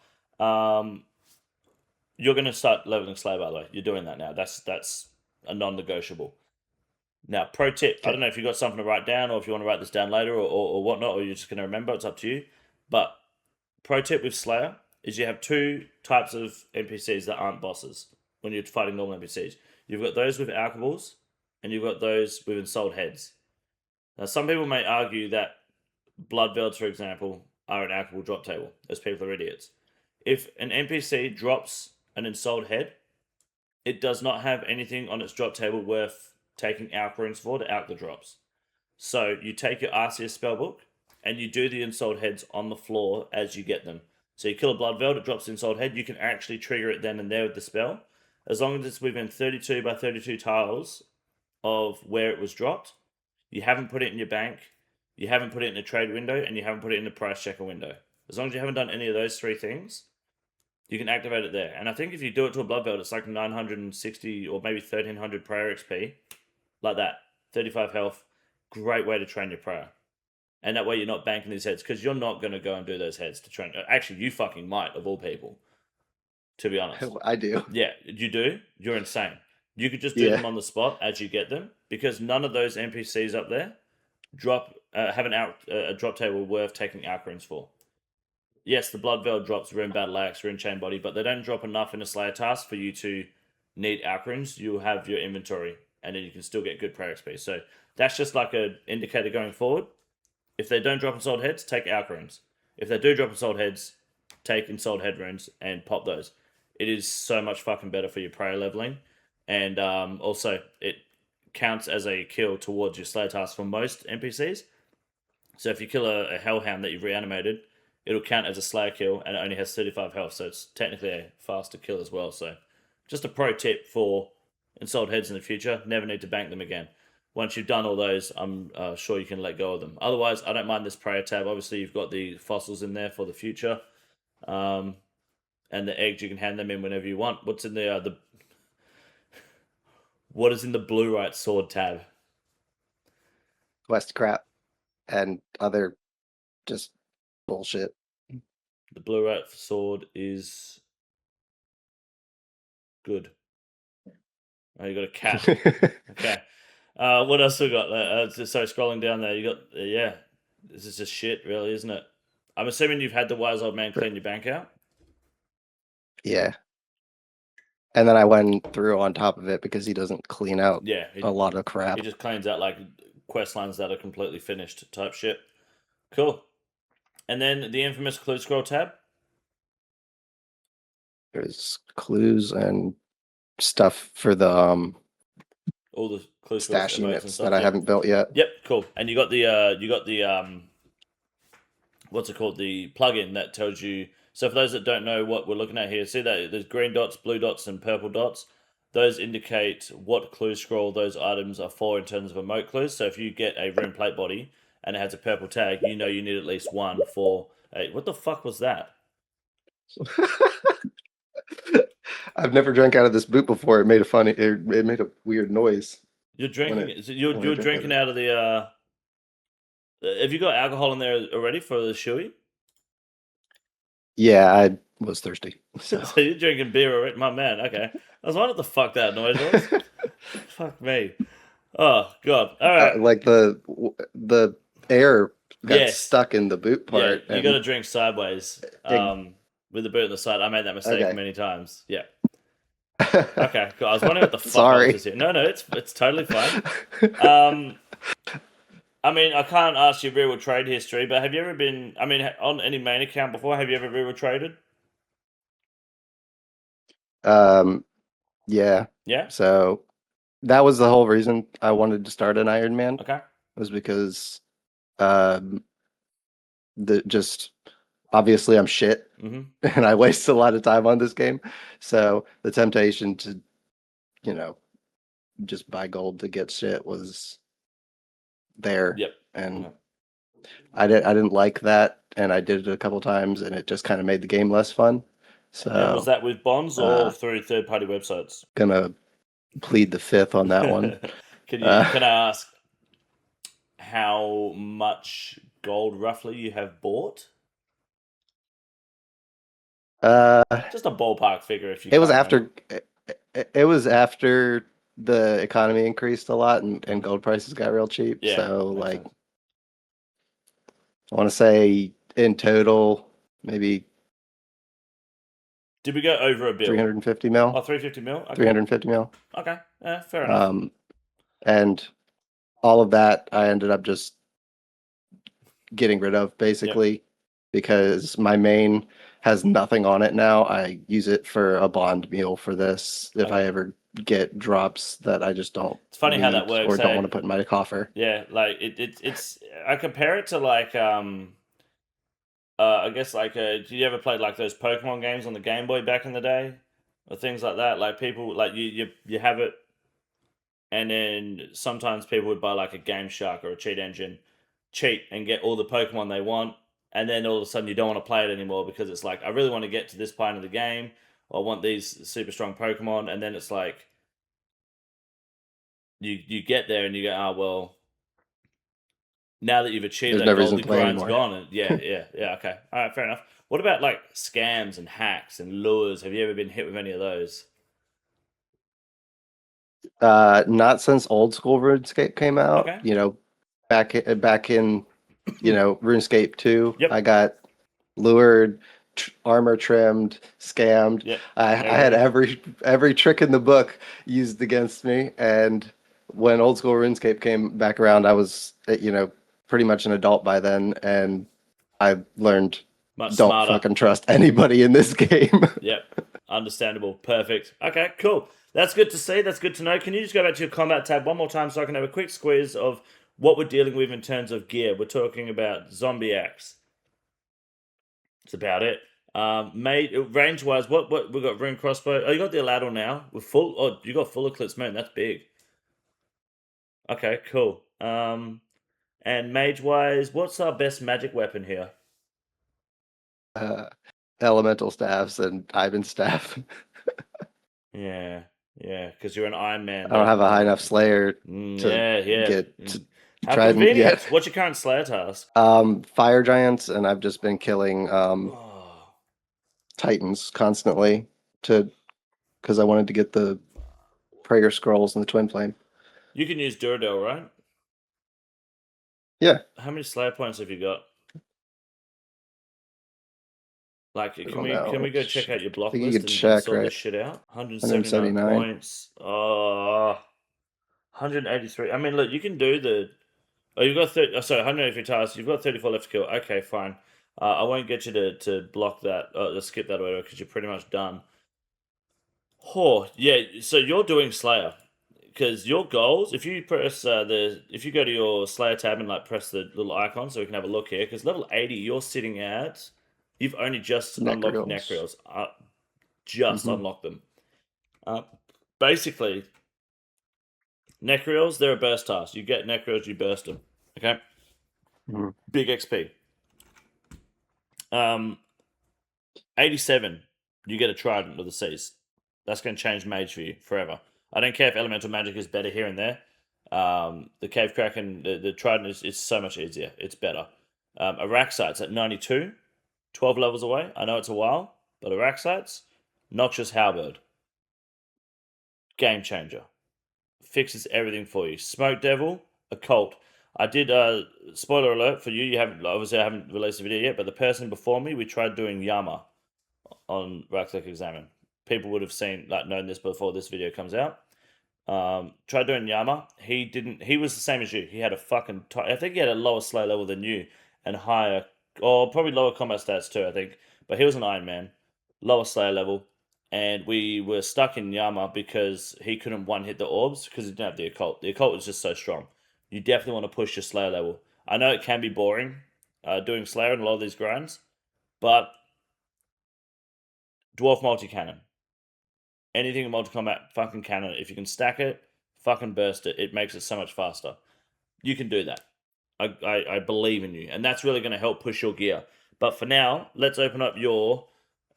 You're going to start leveling Slayer, by the way. You're doing that now. That's a non-negotiable. Now, pro tip. I don't know if you've got something to write down or if you want to write this down later or whatnot, or you're just going to remember. It's up to you. But pro tip with Slayer is you have two types of NPCs that aren't bosses when you're fighting normal NPCs. You've got those with alcohols and you've got those with ensouled heads. Now, some people may argue that blood velds, for example, are an alcohol drop table. Those people are idiots. If an NPC drops an ensouled head, it does not have anything on its drop table worth taking alk runes for to out the drops. So you take your RCS spellbook and you do the ensouled heads on the floor as you get them. So you kill a blood veld, it drops the ensouled head. You can actually trigger it then and there with the spell, as long as it's within 32 by 32 tiles of where it was dropped. You haven't put it in your bank, you haven't put it in the trade window, and you haven't put it in the price checker window. As long as you haven't done any of those three things, you can activate it there. And I think if you do it to a blood veld, it's like 960 or maybe 1300 prayer XP, like that, 35 health. Great way to train your prayer. And that way you're not banking these heads, because you're not going to go and do those heads to train. Actually, you fucking might, of all people, to be honest. I do. Yeah, you do. You're insane. You could just do them on the spot as you get them, because none of those NPCs up there have a drop table worth taking alk runes for. Yes, the blood veil drops rune battle axe, rune chain body, but they don't drop enough in a Slayer task for you to need alk runes. You'll have your inventory, and then you can still get good prayer XP. So that's just like an indicator going forward. If they don't drop ensouled heads, take alk runes. If they do drop ensouled heads, take ensouled head runes and pop those. It is so much fucking better for your prayer leveling. And also, it counts as a kill towards your Slayer task for most NPCs. So if you kill a Hellhound that you've reanimated, it'll count as a Slayer kill, and it only has 35 health, so it's technically a faster kill as well. So just a pro tip for ensouled heads in the future. Never need to bank them again. Once you've done all those, I'm sure you can let go of them. Otherwise, I don't mind this prayer tab. Obviously, you've got the fossils in there for the future. And the eggs, you can hand them in whenever you want. What's in the what is in the blue right sword tab? Quest crap and other just bullshit. The blue right sword is good. Oh, you got a cat. Okay. What else we got? So scrolling down there, you got yeah. This is just shit, really, isn't it? I'm assuming you've had the wise old man clean your bank out. Yeah. And then I went through on top of it because he doesn't clean out a lot of crap. He just cleans out like quest lines that are completely finished type shit. Cool. And then the infamous clue scroll tab. There's clues and stuff for the all the clue stash units and stuff, that I haven't built yet. Yep, cool. And you got the what's it called? The plugin that tells you. So for those that don't know what we're looking at here, see that there's green dots, blue dots, and purple dots. Those indicate what clue scroll those items are for in terms of emote clues. So if you get a rune plate body and it has a purple tag, you know you need at least one for a... What the fuck was that? I've never drank out of this boot before. It made it made a weird noise. You're drinking. You're drinking out of the. Have you got alcohol in there already for the Shoey? Yeah, I was thirsty. So, so you're drinking beer already, my man. Okay, I was wondering what the fuck that noise was. Fuck me. Oh god. All right. like the air got stuck in the boot part. Yeah, you got to drink sideways. With the boot on the side. I made that mistake many times. Yeah. Okay, cool. I was wondering what the fuck Sorry. I was here. No, it's totally fine. I mean, I can't ask you real trade history, but have you ever been, I mean, on any main account before, have you ever real traded? Yeah. Yeah? So that was the whole reason I wanted to start an Ironman. Okay. Was because just obviously I'm shit and I waste a lot of time on this game. So the temptation to, just buy gold to get shit was there. Yep. And Okay. I didn't like that, and I did it a couple times, and it just kind of made the game less fun. And was So that with bonds or through third-party websites? gonna plead the fifth on that one. Can Uh, I ask how much gold roughly you have bought? uh, Just a ballpark figure if you it was can't remember. after it was after the economy increased a lot and gold prices got real cheap. Yeah, So makes like sense. I want to say in total maybe Did we go over a bill? 350 mil. Oh, 350 mil? Okay. 350 mil. Okay. Yeah, fair enough. And all of that I ended up just getting rid of basically because my main has nothing on it now. I use it for a bond meal for this if I Okay. ever get drops that I just don't It's funny how that need works, or don't hey? want to put in my coffer. Yeah, like it's I compare it to like I guess like did you ever play like those Pokemon games on the Game Boy back in the day? Or things like that? Like people like you have it and then sometimes people would buy like a Game Shark or a cheat engine, cheat and get all the Pokemon they want, and then all of a sudden you don't want to play it anymore because it's like I really want to get to this part of the game, or I want these super strong Pokemon, and then it's like you get there and you go, oh well, now that you've achieved There's that no goal, reason the to play grind's anymore. gone, and yeah, okay, all right, fair enough. What about like scams and hacks and lures? Have you ever been hit with any of those? Not since old school RuneScape came out. Okay. Back in RuneScape 2, Yep. I got lured, armor trimmed, scammed. Yep. I had every trick in the book used against me. And when old school RuneScape came back around, I was pretty much an adult by then, and I learned Much don't smarter. fucking trust anybody in this game. Yep. Understandable. Perfect. Okay, cool. That's good to see. That's good to know. Can you just go back to your combat tab one more time so I can have a quick squeeze of what we're dealing with in terms of gear? We're talking about zombie axe. That's about it. Range wise, what we got? Rune crossbow. Oh, you got the Aladdin now with full. Oh, you got full eclipse moon. That's big. Okay, cool. And mage wise, what's our best magic weapon here? uh, Elemental staffs and Ivan staff. Yeah, because you're an Iron Man. I don't have a high enough Slayer to Yeah. get to How trident convenient. yet. What's your current Slayer task? Fire giants, and I've just been killing Oh, Titans constantly because I wanted to get the Prayer Scrolls and the Twin Flame. you can use Duradel, right? Yeah. How many Slayer points have you got? Like, I can don't we know. can we go check out your I block think you list could and check, sort right? this shit out? 179 179. points. Oh, 183. I mean, look, you can do the. Oh, you've got 30. Oh, sorry, 183 tasks. You've got 34 left to kill. Okay, fine. I won't get you to block that, to skip that order because you're pretty much done. Oh, yeah. So you're doing Slayer because your goals. If you press if you go to your Slayer tab and like press the little icon, so we can have a look here. Because level 80, you're sitting at. You've only just unlocked Necrils. Necrils. Just Mm-hmm. unlocked them. Basically, Necrils, they're a burst task. You get Necrils, you burst them. Okay. Mm-hmm. Big XP. 87, you get a Trident with a Cease. That's going to change Mage for you forever. I don't care if Elemental Magic is better here and there. The Cave Kraken, the Trident is so much easier. It's better. Araxite's at 92, 12 levels away. I know it's a while, but Araxite's, Noxious Halberd. Game changer. Fixes everything for you. Smoke Devil, Occult. I did, spoiler alert for you, you haven't, obviously I haven't released the video yet, but the person before me, we tried doing Yama on Right Click Examine. People would have seen, like, known this before this video comes out. Tried doing Yama. He was the same as you. He had a fucking, I think he had a lower slay level than you and higher, or probably lower combat stats too, I think. But he was an Ironman, lower slayer level. And we were stuck in Yama because he couldn't one hit the orbs because he didn't have the occult. The occult was just so strong. You definitely want to push your slayer level. I know it can be boring doing slayer in a lot of these grinds, but dwarf multi cannon, anything in multi combat, fucking cannon. If you can stack it, fucking burst it. It makes it so much faster. you can do that. I believe in you, and that's really going to help push your gear. But for now, let's open up your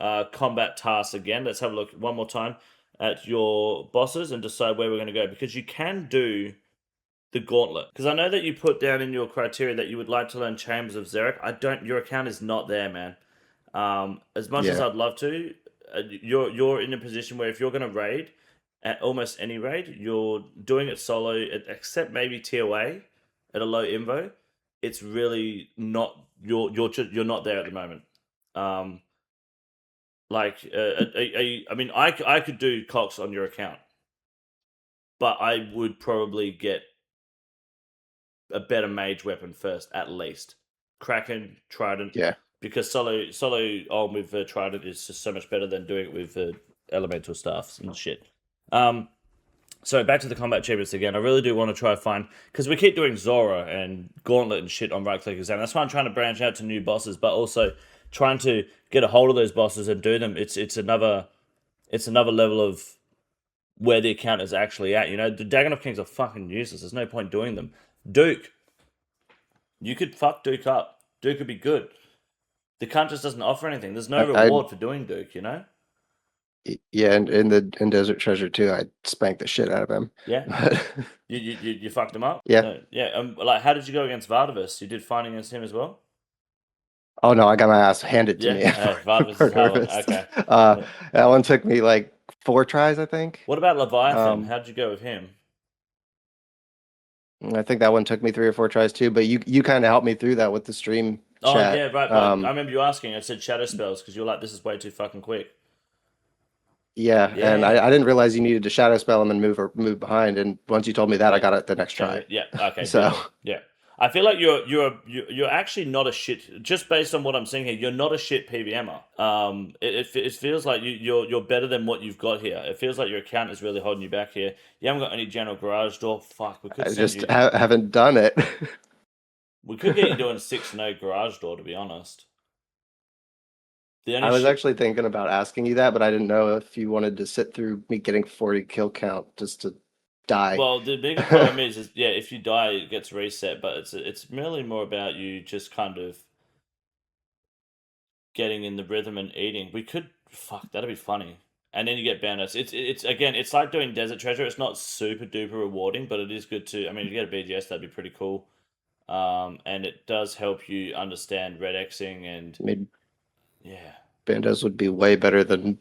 combat tasks again. Let's have a look one more time at your bosses and decide where we're going to go, because you can do the gauntlet. Because I know that you put down in your criteria that you would like to learn Chambers of Xeric. Your account is not there, man. As much as Yeah. I'd love to, you're in a position where if you're going to raid at almost any raid, you're doing it solo, except maybe TOA at a low invo. It's really not you're not there at the moment. I mean, I could do Cox on your account, but I would probably get a better mage weapon first, at least. Kraken, Trident. Yeah. Because solo on with Trident is just so much better than doing it with elemental staffs and shit. So back to the combat achievements again. I really do want to try to find, because we keep doing Zora and Gauntlet and shit on right click exam. That's why I'm trying to branch out to new bosses, but also trying to get a hold of those bosses and do them. It's another level of where the account is actually at. You know, the Dagonoth Kings are fucking useless. There's no point doing them. Duke, you could fuck Duke up. Duke would be good. The cunt just doesn't offer anything. There's no reward for doing Duke, you know? Yeah, and in Desert Treasure too, I spanked the shit out of him. Yeah. But You fucked him up? yeah. No, yeah. Like, how did you go against Vardavus? You did fighting against him as well? Oh no, I got my ass handed to me. Vardavus is hard one. Okay. That one took me like 4 tries, I think. What about Leviathan? How did you go with him? I think that one took me 3 or 4 tries too, but you kind of helped me through that with the stream chat. Yeah, right. I remember you asking. I said shadow spells because you're like, this is way too fucking quick. Yeah, and I didn't realize you needed to shadow spell him and move behind. And once you told me that, I got it the next try. Yeah. Okay. So yeah, I feel like you're actually not a shit. Just based on what I'm seeing here, you're not a shit PVMer. It feels like you're better than what you've got here. It feels like your account is really holding you back here. You haven't got any general garage door. Fuck, we could I just haven't done it. We could get you doing 6 no garage door, to be honest. I was actually thinking about asking you that, but I didn't know if you wanted to sit through me getting 40 kill count just to die. Well, the bigger problem is yeah, if you die, it gets reset. But it's merely more about you just kind of getting in the rhythm and eating. We could that'd be funny. And then you get banners. It's again, it's like doing Desert Treasure. It's not super duper rewarding, but it is good to. I mean, if you get a BGS, that'd be pretty cool. And it does help you understand red Xing and yeah. Bandos would be way better than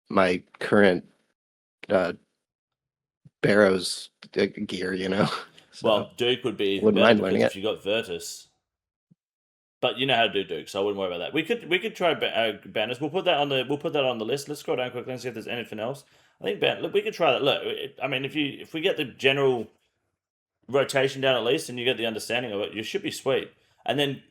my current Barrows gear, you know. So well, Duke would be even better because if you got Virtus. But you know how to do Duke, so I wouldn't worry about that. We could try banners. We'll put that on the list. Let's scroll down quickly and see if there's anything else. I think look, we could try that. Look, I mean, if we get the general rotation down at least, and you get the understanding of it, you should be sweet. And then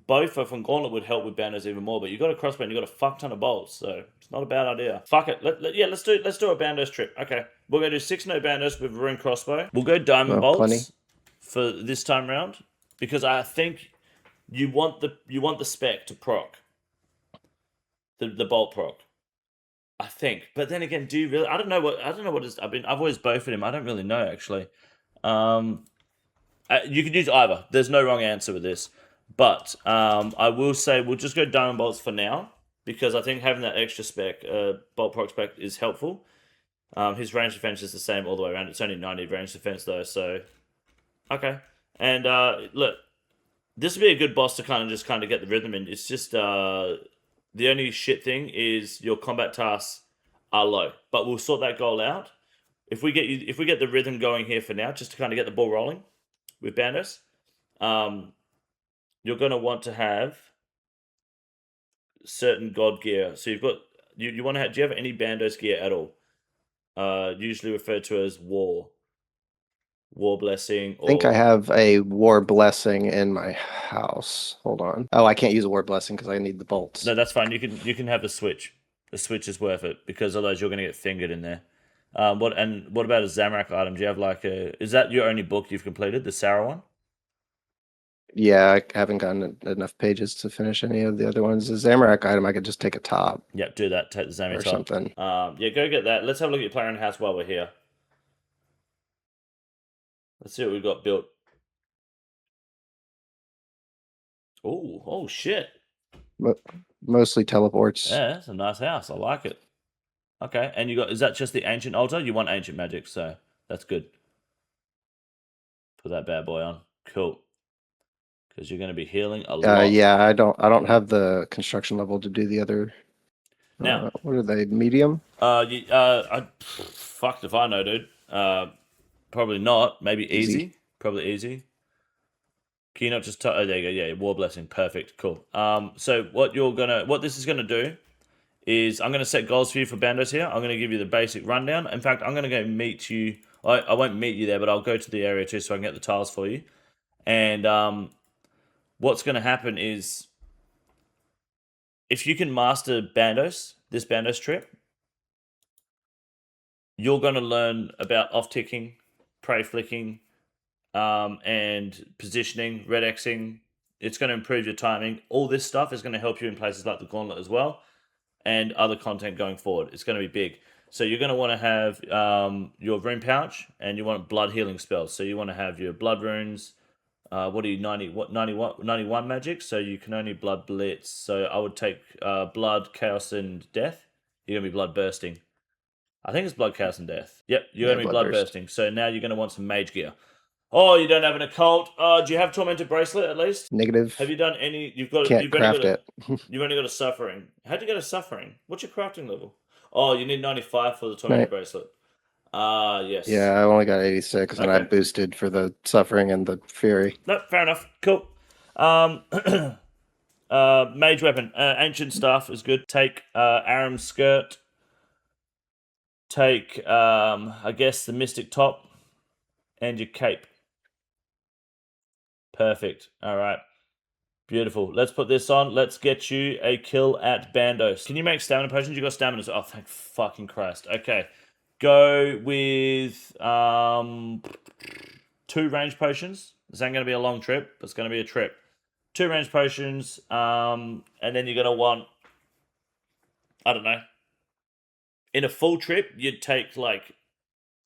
both from Gauntlet would help with banners even more. But you got a crossbow and you got a fuck ton of bolts, so it's not a bad idea. Fuck it. Let's do a bandos trip. Okay, we're gonna do 6 no bandos with rune crossbow. We'll go diamond bolts for this time round because I think you want the spec to proc the bolt proc. I think, but then again, do you really? I don't know what is. I've always both of him. I don't really know actually. You could use either. There's no wrong answer with this. But I will say we'll just go diamond bolts for now because I think having that extra spec, bolt proc spec, is helpful. His range defense is the same all the way around. It's only 90 range defense though, so okay. And look, this would be a good boss to kind of get the rhythm in. It's just the only shit thing is your combat tasks are low, but we'll sort that goal out. If we get the rhythm going here for now, just to kind of get the ball rolling with Bandos, you're going to want to have certain god gear. So you've got you want to have. Do you have any Bandos gear at all? Usually referred to as war blessing. I think I have a war blessing in my house. Hold on. Oh, I can't use a war blessing because I need the bolts. No, that's fine. You can have the switch. The switch is worth it because otherwise you're going to get fingered in there. What about a Zamorak item? Do you have is that your only book you've completed, the Sarah one? Yeah, I haven't gotten enough pages to finish any of the other ones. The Zamorak item, I could just take a top. Yeah, do that. Take the Zamorak top. Something. Yeah, go get that. Let's have a look at your player in house while we're here. Let's see what we've got built. Oh shit. Mostly teleports. Yeah, that's a nice house. I like it. Okay, and you got, is that just the ancient altar? You want ancient magic, so that's good. Put that bad boy on. Cool. Because you're going to be healing a lot. Yeah, I don't have the construction level to do the other. Now, what are they? Medium? Fucked if I know, dude. Probably not. Maybe easy. Probably easy. Can you not just? Oh, there you go. Yeah, war blessing. Perfect. Cool. So what this is gonna do is I'm gonna set goals for you for bandos here. I'm gonna give you the basic rundown. In fact, I'm gonna go meet you. I won't meet you there, but I'll go to the area too, so I can get the tiles for you. And what's gonna happen is, if you can master bandos, this bandos trip, you're going to learn about off-ticking, prey flicking, and positioning, red Xing. It's going to improve your timing. All this stuff is going to help you in places like the Gauntlet as well, and other content going forward. It's going to be big. So you're going to want to have your rune pouch, and you want blood healing spells. So you want to have your blood runes. What are you, 91 magic? So you can only blood blitz. So I would take blood, chaos, and death. You're going to be blood bursting. I think it's blood, chaos, and death. Yep, you're going to be blood bursting. So now you're going to want some mage gear. Oh, you don't have an occult. Do you have tormented bracelet at least? Negative. Have you done any? Can't craft it. You've only got a suffering. How'd you get a suffering? What's your crafting level? Oh, you need 95 for the tormented bracelet. Yes. Yeah, I only got 86, and I boosted for the suffering and the fury. No, fair enough. Cool. Mage weapon. Ancient staff is good. Take Aram's skirt. Take, I guess, the mystic top and your cape. Perfect. All right. Beautiful. Let's put this on. Let's get you a kill at Bandos. Can you make stamina potions? You got stamina. Oh, thank fucking Christ. Okay. Go with 2 range potions. This ain't going to be a long trip, but it's going to be a trip. 2 range potions, and then you're going to want, I don't know, in a full trip, you'd take like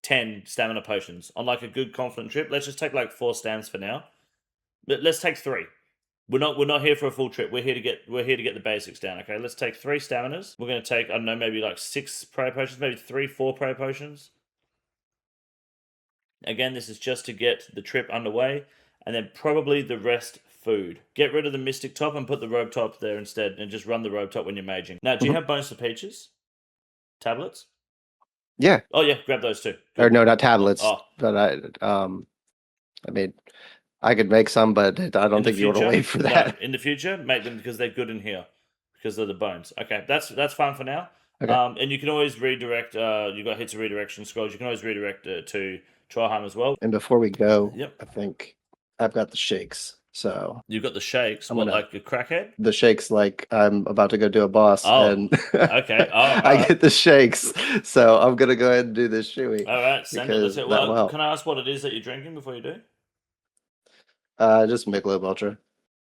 10 stamina potions. On like a good confident trip, let's just take like 4 stams for now. Let's take 3. We're not here for a full trip. We're here to get the basics down. Okay, let's take 3 staminas. We're gonna take, I don't know, maybe like 6 prayer potions, maybe 3, 4 prayer potions. Again, this is just to get the trip underway, and then probably the rest food. Get rid of the mystic top and put the robe top there instead, and just run the robe top when you're maging. Now, do you have bones for peaches? Tablets? Yeah. Oh yeah, grab those too. Good. Or no, not tablets. Oh. But I mean, I could make some, but I don't think you want to wait for that. No, in the future, make them because they're good in here, because of the bones. Okay, that's fine for now. Okay. And you can always redirect. You've got hits of redirection scrolls. You can always redirect to Triheim as well. And before we go, yep, I think I've got the shakes. So you've got the shakes. Like a crackhead? The shakes, like I'm about to go do a boss, and okay, I get the shakes. So I'm gonna go ahead and do this Shoey. All right, send it. Let's can I ask what it is that you're drinking before you do? Just Michelob Ultra.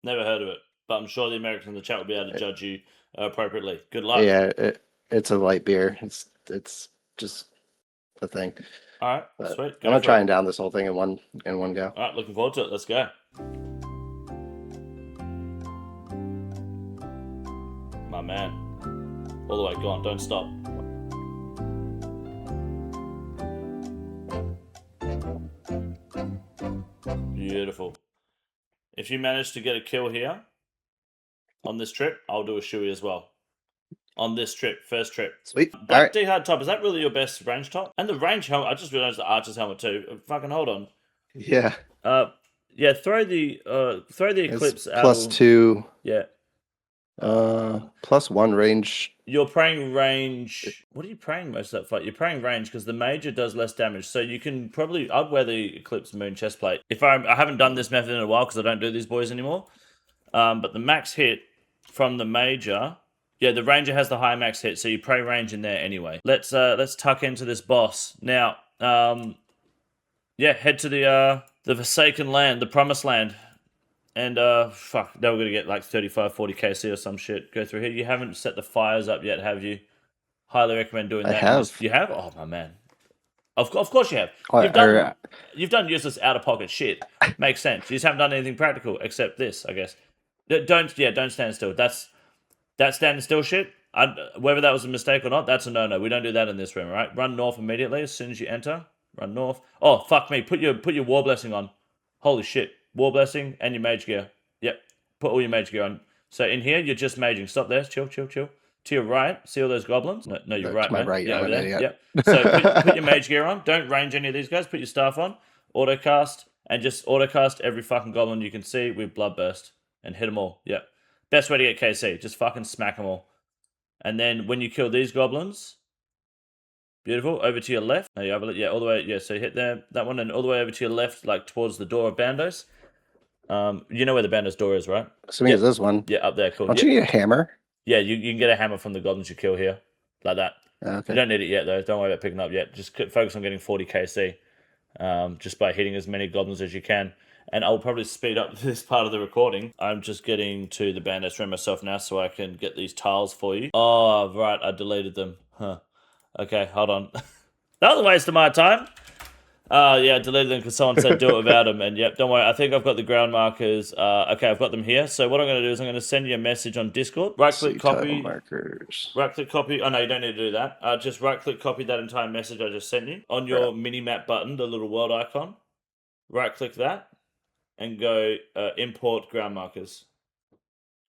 Never heard of it, but I'm sure the Americans in the chat will be able to judge you appropriately. Good luck. Yeah, it's a light beer. It's just a thing. All right, sweet. I'm gonna try and down this whole thing in one go. All right, looking forward to it. Let's go. My man, all the way. Go on, don't stop. Beautiful. If you manage to get a kill here on this trip, I'll do a Shoey as well. On this trip, first trip. Sweet. Black D-Hard top, is that really your best range top? And the range helmet, I just realized the Archer's helmet too. Fucking hold on. Yeah. Yeah, throw the Eclipse out. +2. Yeah. +1 range. You're praying range. What are you praying most of that fight? You're praying range because the major does less damage. So you can probably, I'd wear the Eclipse Moon chestplate. I haven't done this method in a while because I don't do these boys anymore. But the max hit from the major, yeah, the ranger has the high max hit, so you pray range in there anyway. Let's tuck into this boss now. Yeah, head to the Forsaken Land, the Promised Land. And, fuck, they were going to get like 35, 40 KC or some shit. Go through here. You haven't set the fires up yet, have you? Highly recommend doing that. I have. You have? Oh, my man. Of course you have. You've done useless out of pocket shit. Makes sense. You just haven't done anything practical except this, I guess. Don't stand still. That's standing still shit. Whether that was a mistake or not, that's a no. We don't do that in this room, all right? Run north immediately as soon as you enter. Run north. Oh fuck me! Put your war blessing on. Holy shit! War blessing and your mage gear. Yep. Put all your mage gear on. So in here you're just maging. Stop there. Chill. To your right, see all those goblins? No, you're right, man. Right, yeah, I'm over there. idiot. Yep. So put your mage gear on. Don't range any of these guys. Put your staff on. Autocast and just autocast every fucking goblin you can see with bloodburst and hit them all. Yep. Best way to get KC. Just fucking smack them all. And then when you kill these goblins, beautiful. Over to your left. No, you yeah, all the way. Yeah, so hit there, that one, and all the way over to your left, like towards the door of Bandos. You know where the Bandos door is, right? Assuming it's this one. Yeah, up there. Cool. Don't you need a hammer? Yeah, you can get a hammer from the goblins you kill here, like that. Okay. You don't need it yet, though. Don't worry about picking it up yet. Just focus on getting 40 KC, just by hitting as many goblins as you can. And I'll probably speed up this part of the recording. I'm just getting to the Bandits room myself now so I can get these tiles for you. Oh, right, I deleted them. Huh. Okay, hold on. That was a waste of my time. Yeah, I deleted them because someone said do it without them. And yep, don't worry. I think I've got the ground markers. Okay, I've got them here. So what I'm going to do is I'm going to send you a message on Discord. Right-click copy. Markers. Right-click copy. Oh, no, you don't need to do that. Just right-click copy that entire message I just sent you. On your mini-map button, the little world icon, right-click that and go import ground markers.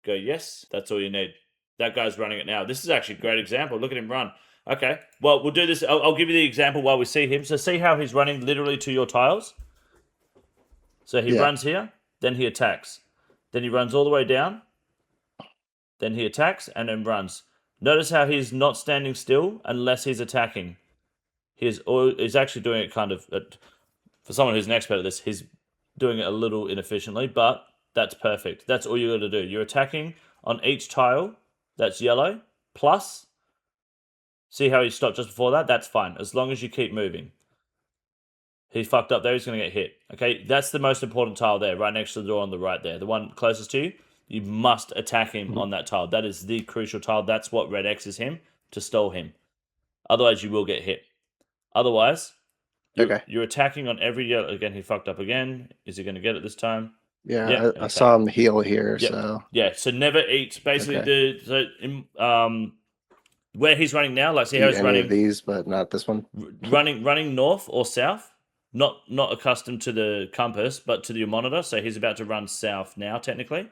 Go yes. That's all you need. That guy's running it now. This is actually a great example. Look at him run. Okay, well, we'll do this. I'll give you the example while we see him. So see how he's running literally to your tiles? So he runs here, then he attacks. Then he runs all the way down. Then he attacks and then runs. Notice how he's not standing still unless he's attacking. He's actually doing it kind of, for someone who's an expert at this, he's doing it a little inefficiently, but that's perfect. That's all you got to do. You're attacking on each tile that's yellow, plus... See how he stopped just before that? That's fine, as long as you keep moving. He fucked up there, he's going to get hit. Okay, that's the most important tile there, right next to the door on the right there. The one closest to you, you must attack him on that tile. That is the crucial tile. That's what red X's him, to stall him. Otherwise, you will get hit. Otherwise, you're attacking on every yellow. Again, he fucked up again. Is he going to get it this time? Yeah, I saw him heal here, so... Yeah, so never eat. Basically, where he's running now, like see how he's running these, but not this one. running north or south, not accustomed to the compass, but to your monitor. So he's about to run south now. Technically,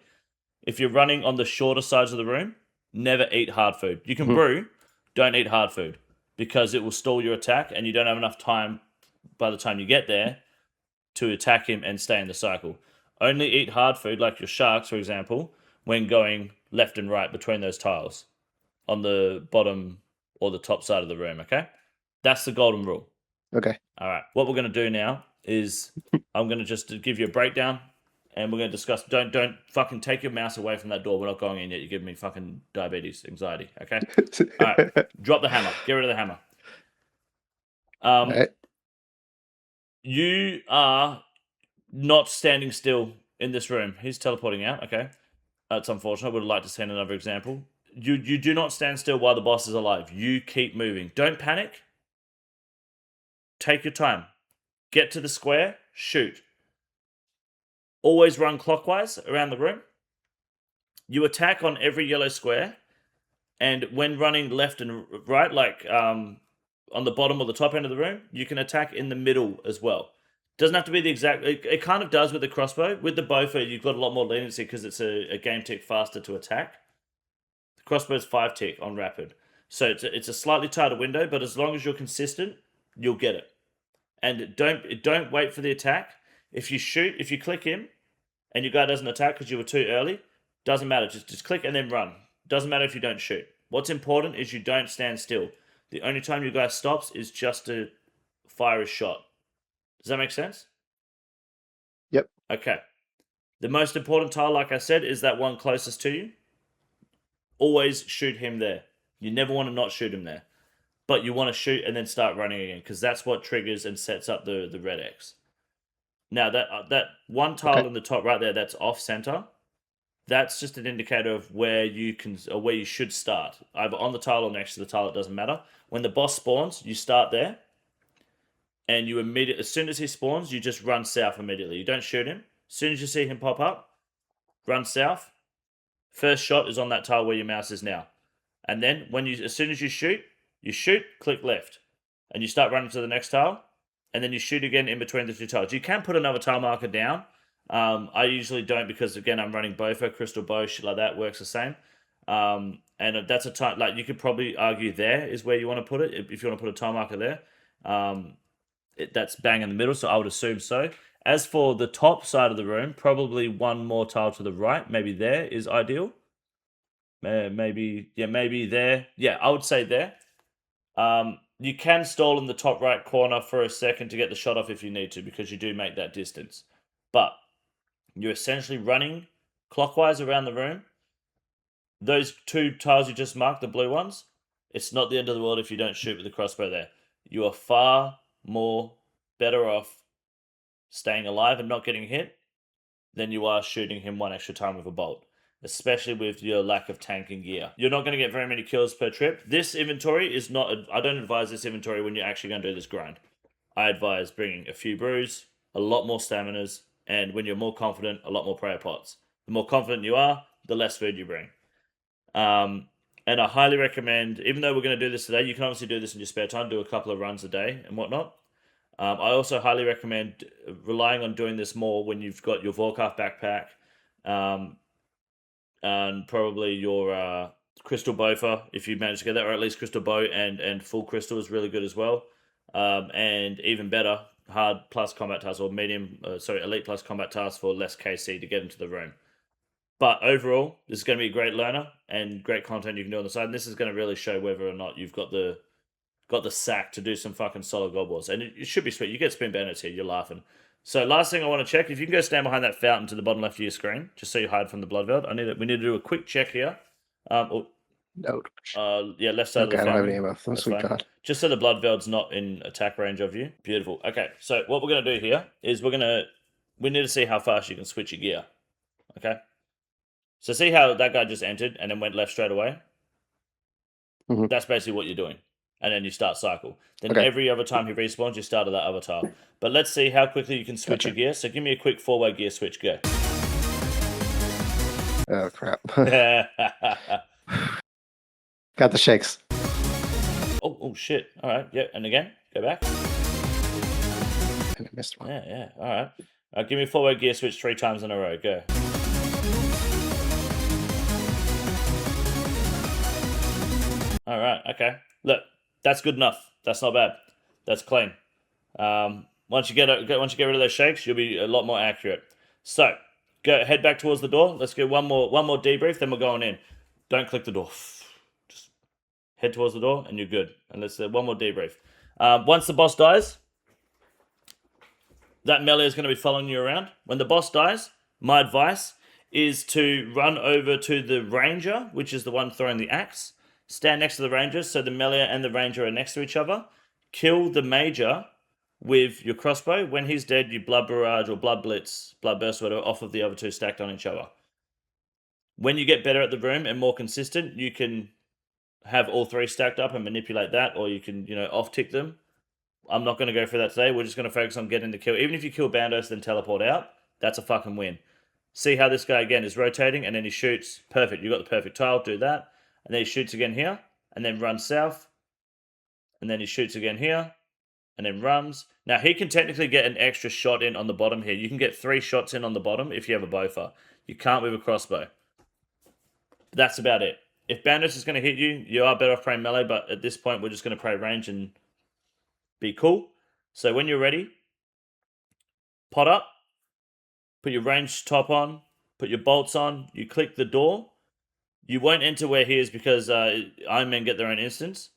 if you're running on the shorter sides of the room, never eat hard food. You can brew, don't eat hard food because it will stall your attack, and you don't have enough time by the time you get there to attack him and stay in the cycle. Only eat hard food, like your sharks, for example, when going left and right between those tiles. On the bottom or the top side of the room, okay? That's the golden rule. Okay. All right. What we're going to do now is I'm going to just give you a breakdown and we're going to discuss. Don't fucking take your mouse away from that door. We're not going in yet. You're giving me fucking diabetes, anxiety, okay? All right. Drop the hammer. Get rid of the hammer. Right. You are not standing still in this room. He's teleporting out, okay? That's unfortunate. I would have liked to see another example. You do not stand still while the boss is alive. You keep moving. Don't panic. Take your time. Get to the square. Shoot. Always run clockwise around the room. You attack on every yellow square. And when running left and right, like on the bottom or the top end of the room, you can attack in the middle as well. Doesn't have to be the exact... It kind of does with the crossbow. With the bowfer, you've got a lot more leniency because it's a game tick faster to attack. Crossbow's 5 tick on rapid. So it's a slightly tighter window, but as long as you're consistent, you'll get it. And don't wait for the attack. If you click him, and your guy doesn't attack because you were too early, doesn't matter. Just click and then run. Doesn't matter if you don't shoot. What's important is you don't stand still. The only time your guy stops is just to fire a shot. Does that make sense? Yep. Okay. The most important tile, like I said, is that one closest to you. Always shoot him there. You never want to not shoot him there. But you want to shoot and then start running again because that's what triggers and sets up the red X. Now, that one tile in the top right there that's off-center, that's just an indicator of where you should start. Either on the tile or next to the tile, it doesn't matter. When the boss spawns, you start there. and you immediately, as soon as he spawns, you just run south immediately. You don't shoot him. As soon as you see him pop up, run south. First shot is on that tile where your mouse is now. And then as soon as you shoot, click left. And you start running to the next tile. And then you shoot again in between the two tiles. You can put another tile marker down. I usually don't because, again, I'm running Bofa, Crystal Bow, shit like that works the same. And that's a time, like, you could probably argue there is where you want to put it. If you want to put a tile marker there, that's bang in the middle, so I would assume so. As for the top side of the room, probably one more tile to the right, maybe there is ideal. Maybe there. Yeah, I would say there. You can stall in the top right corner for a second to get the shot off if you need to, because you do make that distance. But you're essentially running clockwise around the room. Those two tiles you just marked, the blue ones, it's not the end of the world if you don't shoot with the crossbow there. You are far more better off staying alive and not getting hit than you are shooting him one extra time with a bolt, especially with your lack of tank and gear. You're not going to get very many kills per trip. This inventory is not, I don't advise this inventory when you're actually going to do this grind. I advise bringing a few brews, a lot more staminas, and when you're more confident, a lot more prayer pots. The more confident you are, the less food you bring. And I highly recommend, even though we're going to do this today, you can obviously do this in your spare time, do a couple of runs a day and whatnot. I also highly recommend relying on doing this more when you've got your Volkov backpack, and probably your crystal bofa, if you manage to get that, or at least crystal bow and full crystal is really good as well. And even better, hard plus combat task, or elite plus combat task for less KC to get into the room. But overall, this is going to be a great learner and great content you can do on the side. And this is going to really show whether or not you've got the sack to do some fucking solid gold wars. And it should be sweet. You get spin bandits here, you're laughing. So last thing I want to check, if you can go stand behind that fountain to the bottom left of your screen, just so you hide from the blood veld. We need to do a quick check here. Note. Yeah, left side of the I fountain. don't have any ammo. Oh, sweet God. Just so the blood veld's not in attack range of you. Beautiful. Okay, so what we're going to do here is we need to see how fast you can switch your gear. Okay? So see how that guy just entered and then went left straight away? Mm-hmm. That's basically what you're doing. And then you start cycle. Then every other time he respawns, you start at that other tile. But let's see how quickly you can switch your gear. So give me a quick 4-way gear switch. Go. Oh, crap. Got the shakes. Oh, shit. All right. Yeah, and again. Go back. And I missed one. Yeah. All right. Give me a 4-way gear switch 3 times in a row. Go. All right. Okay. Look, that's good enough. That's not bad. That's clean. Once you get rid of those shakes, you'll be a lot more accurate. So, head back towards the door. Let's get one more debrief. Then we're going in. Don't click the door. Just head towards the door, and you're good. And let's one more debrief. Once the boss dies, that melee is going to be following you around. When the boss dies, my advice is to run over to the ranger, which is the one throwing the axe. Stand next to the ranger, so the melee and the ranger are next to each other. Kill the major with your crossbow. When he's dead, you blood barrage or blood blitz, blood burst, whatever, off of the other two stacked on each other. When you get better at the room and more consistent, you can have all 3 stacked up and manipulate that, or you can, off-tick them. I'm not going to go through that today. We're just going to focus on getting the kill. Even if you kill Bandos, then teleport out, that's a fucking win. See how this guy, again, is rotating, and then he shoots. Perfect. You got the perfect tile. Do that. And then he shoots again here, and then runs south. And then he shoots again here, and then runs. Now, he can technically get an extra shot in on the bottom here. You can get 3 shots in on the bottom if you have a bofa. You can't with a crossbow. But that's about it. If Bandits is going to hit you, you are better off praying melee, but at this point, we're just going to pray range and be cool. So when you're ready, pot up, put your range top on, put your bolts on, you click the door. You won't enter where he is because Ironmen get their own instance.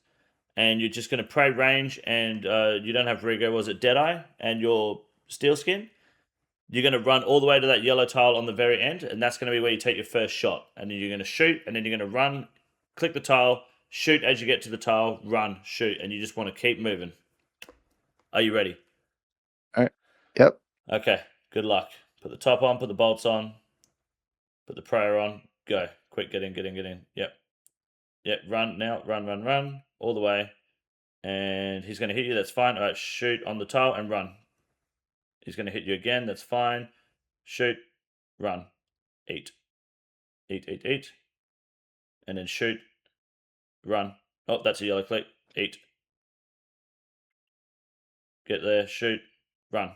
And you're just going to pray range, and you don't have Rigo, was it Deadeye, and your Steel Skin. You're going to run all the way to that yellow tile on the very end, and that's going to be where you take your first shot. And then you're going to shoot, and then you're going to run, click the tile, shoot as you get to the tile, run, shoot, and you just want to keep moving. Are you ready? All right. Yep. Okay, good luck. Put the top on, put the bolts on, put the prayer on, go. Quick, get in. Yep, run now, run, all the way. And he's going to hit you. That's fine. All right, shoot on the tile and run. He's going to hit you again. That's fine. Shoot, run. Eat. Eat, eat, eat. And then shoot, run. Oh, that's a yellow click. Eat. Get there, shoot, run.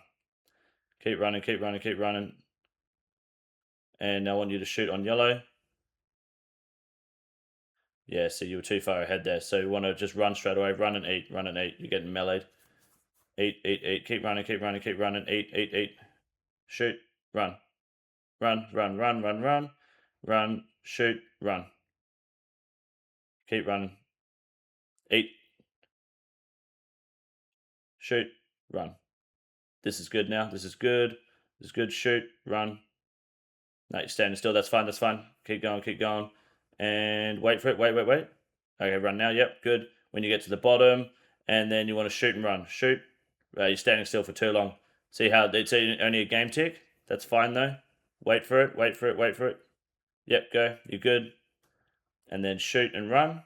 Keep running, keep running, keep running. And I want you to shoot on yellow. Yeah, so you were too far ahead there. So you want to just run straight away. Run and eat, run and eat. You're getting meleeed. Eat, eat, eat. Keep running, keep running, keep running. Eat, eat, eat. Shoot, run. Run, run, run, run, run. Run, shoot, run. Keep running. Eat. Shoot, run. This is good now. This is good. This is good. Shoot, run. No, you're standing still. That's fine. That's fine. Keep going. Keep going. And wait for it. Wait, wait, wait. Okay, run now. Yep, good. When you get to the bottom, and then you want to shoot and run. Shoot. You're standing still for too long. See how it's only a game tick? That's fine though. Wait for it. Wait for it. Wait for it. Yep, go. You're good. And then shoot and run.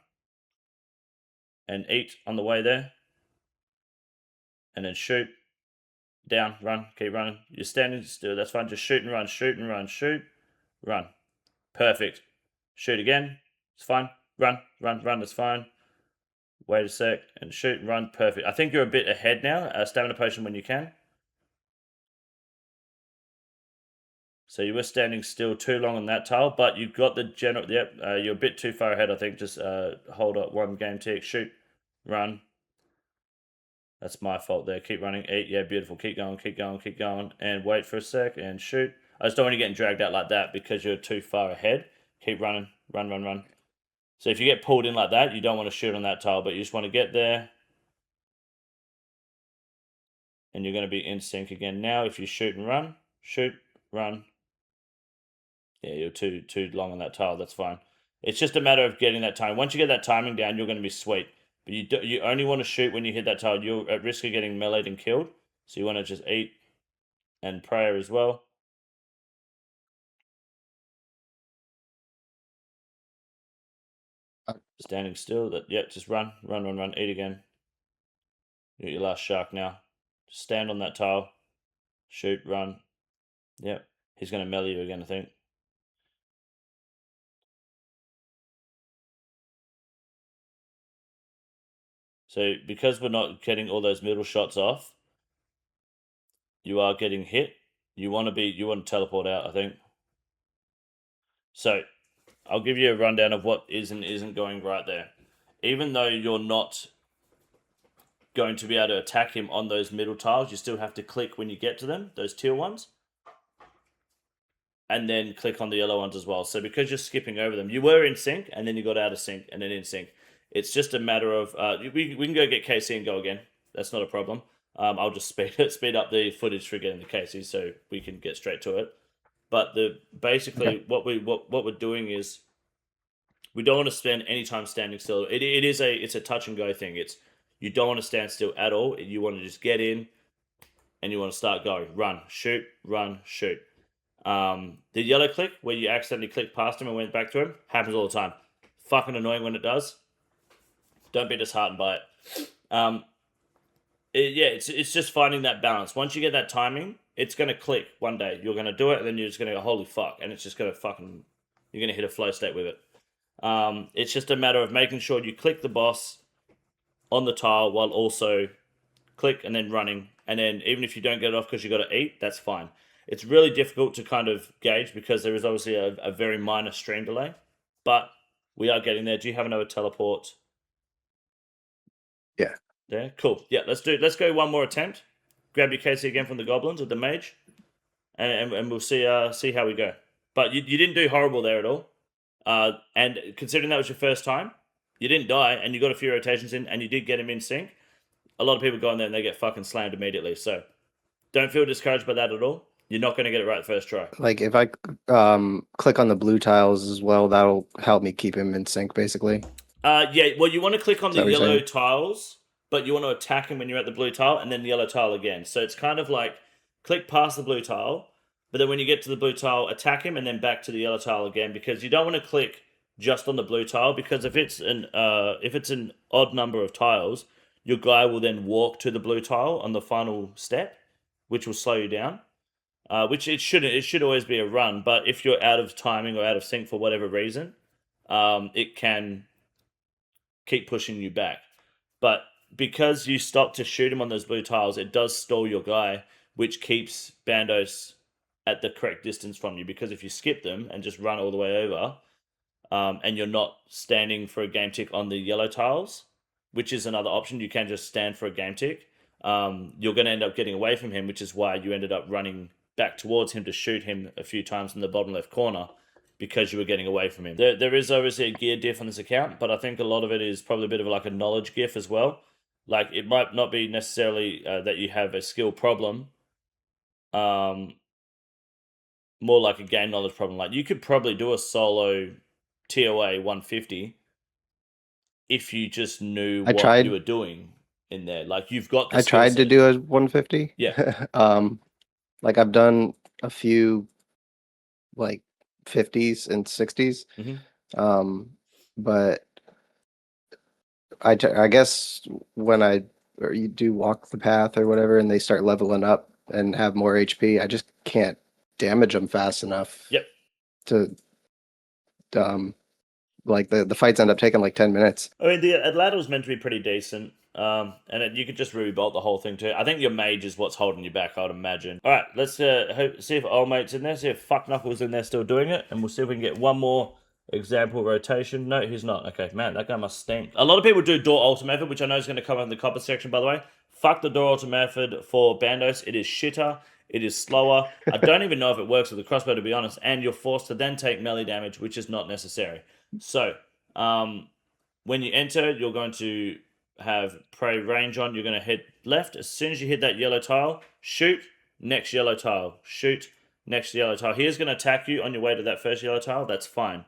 And eat on the way there. And then shoot. Down. Run. Keep running. You're standing still. That's fine. Just shoot and run. Shoot and run. Shoot. Run. Perfect. Shoot again. It's fine. Run, run, run. That's fine. Wait a sec and shoot and run. Perfect. I think you're a bit ahead now. Stamina potion when you can. So you were standing still too long on that tile, but you got the general. Yep, you're a bit too far ahead. I think just hold up one game tick. Shoot, run. That's my fault there. Keep running. Eat. Yeah, beautiful. Keep going. Keep going. Keep going. And wait for a sec and shoot. I just don't want you getting dragged out like that because you're too far ahead. Keep running. Run, run, run. So if you get pulled in like that, you don't want to shoot on that tile, but you just want to get there. And you're going to be in sync again now. If you shoot and run, shoot, run. Yeah, you're too long on that tile. That's fine. It's just a matter of getting that time. Once you get that timing down, you're going to be sweet. But you only want to shoot when you hit that tile. You're at risk of getting meleeed and killed. So you want to just eat and prayer as well. Standing still. Yep, just run, run, run, run. Eat again. You're your last shark now. Just stand on that tile. Shoot, run. Yep. He's going to melee you again, I think. So because we're not getting all those middle shots off, you are getting hit. You want to teleport out, I think. So I'll give you a rundown of what is and isn't going right there. Even though you're not going to be able to attack him on those middle tiles, you still have to click when you get to them, those tier ones. And then click on the yellow ones as well. So because you're skipping over them, you were in sync, and then you got out of sync, and then in sync. It's just a matter of we can go get KC and go again. That's not a problem. I'll just speed up the footage for getting the KC so we can get straight to it. But basically what we're doing is we don't want to spend any time standing still. It's a touch and go thing. You don't want to stand still at all. You want to just get in, and you want to start going. Run, shoot, run, shoot. The yellow click where you accidentally clicked past him and went back to him happens all the time. Fucking annoying when it does. Don't be disheartened by it. It's just finding that balance. Once you get that timing, it's going to click one day. You're going to do it, and then you're just going to go, holy fuck, and it's just going to you're going to hit a flow state with it. It's just a matter of making sure you click the boss on the tile while also click and then running. And then even if you don't get it off because you got to eat, that's fine. It's really difficult to kind of gauge because there is obviously a very minor stream delay, but we are getting there. Do you have another teleport? Yeah. There, cool. Yeah, let's go one more attempt. Grab your KC again from the goblins or the mage, and we'll see how we go. But you didn't do horrible there at all. And considering that was your first time, you didn't die, and you got a few rotations in, and you did get him in sync. A lot of people go in there and they get fucking slammed immediately. So don't feel discouraged by that at all. You're not going to get it right the first try. Like if I click on the blue tiles as well, that'll help me keep him in sync, basically. Yeah. Well, you want to click on the yellow tiles, but you want to attack him when you're at the blue tile, and then the yellow tile again. So it's kind of like click past the blue tile, but then when you get to the blue tile, attack him, and then back to the yellow tile again, because you don't want to click just on the blue tile, because if it's an odd number of tiles, your guy will then walk to the blue tile on the final step, which will slow you down. Which it shouldn't. It should always be a run, but if you're out of timing or out of sync for whatever reason, it can keep pushing you back. But because you stop to shoot him on those blue tiles, it does stall your guy, which keeps Bandos at the correct distance from you. Because if you skip them and just run all the way over, and you're not standing for a game tick on the yellow tiles, which is another option, you can just stand for a game tick. You're going to end up getting away from him, which is why you ended up running back towards him to shoot him a few times in the bottom left corner, because you were getting away from him. There is obviously a gear diff on this account, but I think a lot of it is probably a bit of like a knowledge GIF as well. Like, it might not be necessarily that you have a skill problem, more like a game knowledge problem. Like, you could probably do a solo TOA 150 if you just knew what you were doing in there. Like, you've got the I tried to do a 150. Yeah. Like, I've done a few like 50s and 60s. But I guess when you do walk the path or whatever, and they start leveling up and have more HP, I just can't damage them fast enough. Yep. To like the fights end up taking like 10 minutes. I mean, the ladder was meant to be pretty decent. You could just rebuild the whole thing too. I think your mage is what's holding you back, I would imagine. All right, let's see if old mate's in there, see if Fuck Knuckles in there still doing it, and we'll see if we can get one more example rotation. No, he's not. Okay, man, that guy must stink. A lot of people do door alter method, which I know is going to come in the copper section, by the way. Fuck the door alter method for Bandos. It is shitter. It is slower. I don't even know if it works with the crossbow, to be honest, and you're forced to then take melee damage, which is not necessary. So, when you enter, you're going to have prey range on. You're going to hit left. As soon as you hit that yellow tile, shoot, next yellow tile, shoot, next yellow tile. He is going to attack you on your way to that first yellow tile. That's fine.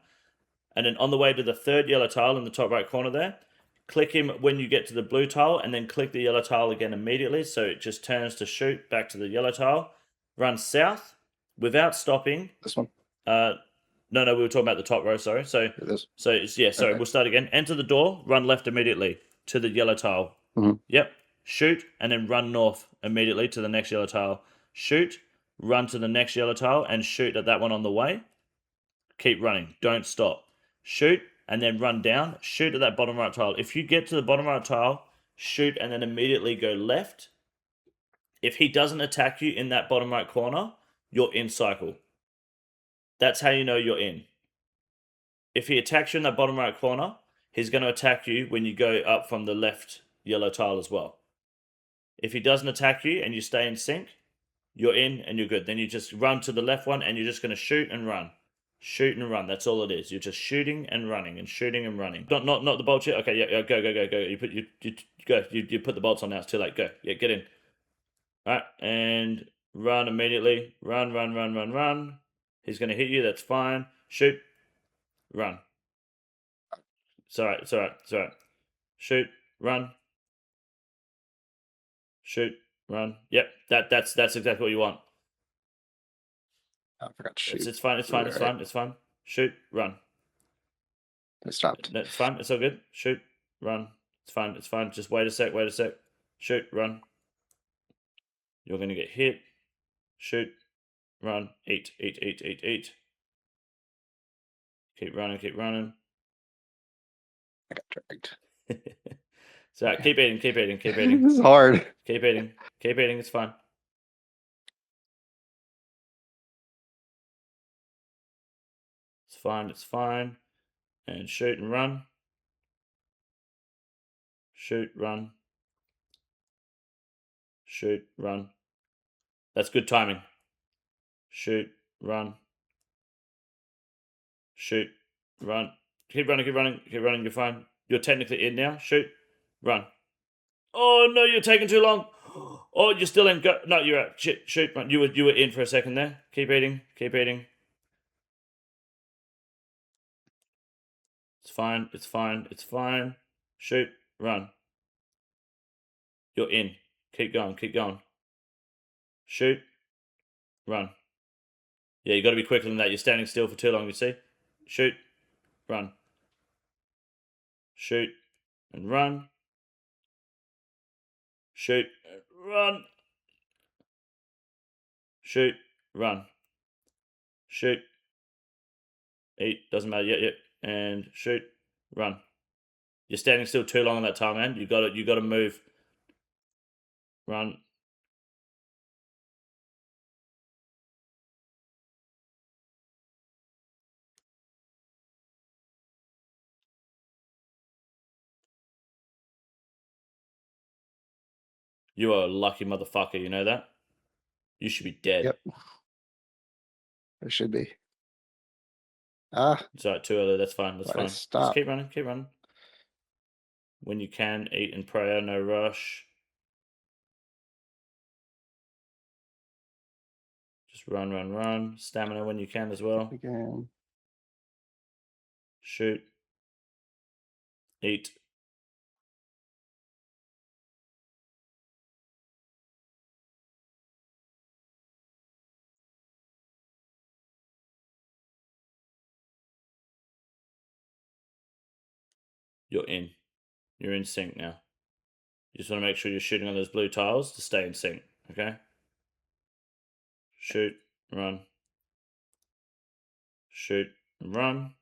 And then on the way to the third yellow tile in the top right corner there, click him when you get to the blue tile, and then click the yellow tile again immediately. So it just turns to shoot back to the yellow tile. Run south without stopping. This one? No, we were talking about the top row, sorry. Sorry, Okay. We'll start again. Enter the door, run left immediately to the yellow tile. Yep. Shoot, and then run north immediately to the next yellow tile. Shoot, run to the next yellow tile, and shoot at that one on the way. Keep running. Don't stop. Shoot, and then run down. Shoot at that bottom right tile. If you get to the bottom right tile, shoot, and then immediately go left. If he doesn't attack you in that bottom right corner, you're in cycle. That's how you know you're in. If he attacks you in that bottom right corner, he's going to attack you when you go up from the left yellow tile as well. If he doesn't attack you and you stay in sync, you're in and you're good. Then you just run to the left one and you're just going to shoot and run. Shoot and run. That's all it is. You're just shooting and running and shooting and running. Not the bolt yet. Okay, yeah, go. You put the bolts on now. It's too late. Go. Yeah, get in. All right, and run immediately. Run. He's going to hit you. That's fine. Shoot. Run. It's all right. Shoot. Run. Shoot. Run. Yep. That's exactly what you want. I forgot to shoot. It's fine. It's fine. Shoot. Run. I stopped. No, it's fine. It's all good. Shoot. Run. It's fine. Just wait a sec. Shoot. Run. You're going to get hit. Shoot. Run. Eat. Keep running. I got dragged. So keep eating. This is hard. Keep eating. It's fine. It's fine. And shoot and run. Shoot, run. Shoot, run. That's good timing. Shoot, run. Shoot, run. Keep running. You're fine. You're technically in now. Shoot, run. Oh no, you're taking too long. Oh, you're still in. Go. No, you're out. Shit, shoot, run. You were in for a second there. Keep eating. It's fine. Shoot, run. You're in. Keep going. Shoot, run. Yeah, you got to be quicker than that. You're standing still for too long, you see? Shoot, run. Shoot, and run. shoot, run, shoot, run, shoot, eat, doesn't matter, yep, and shoot, run. You're standing still too long on that tile, man. You got to move. Run. You are a lucky motherfucker, you know that? You should be dead. Yep. It should be. Ah, It's alright, too early, that's fine, that's why'd I fine. Just stop? keep running, keep running. When you can, eat and pray, no rush. Just run, run, run. Stamina when you can as well. Again. Shoot. Eat. You're in. You're in sync now. You just want to make sure you're shooting on those blue tiles to stay in sync, okay? Shoot, run. Shoot and run.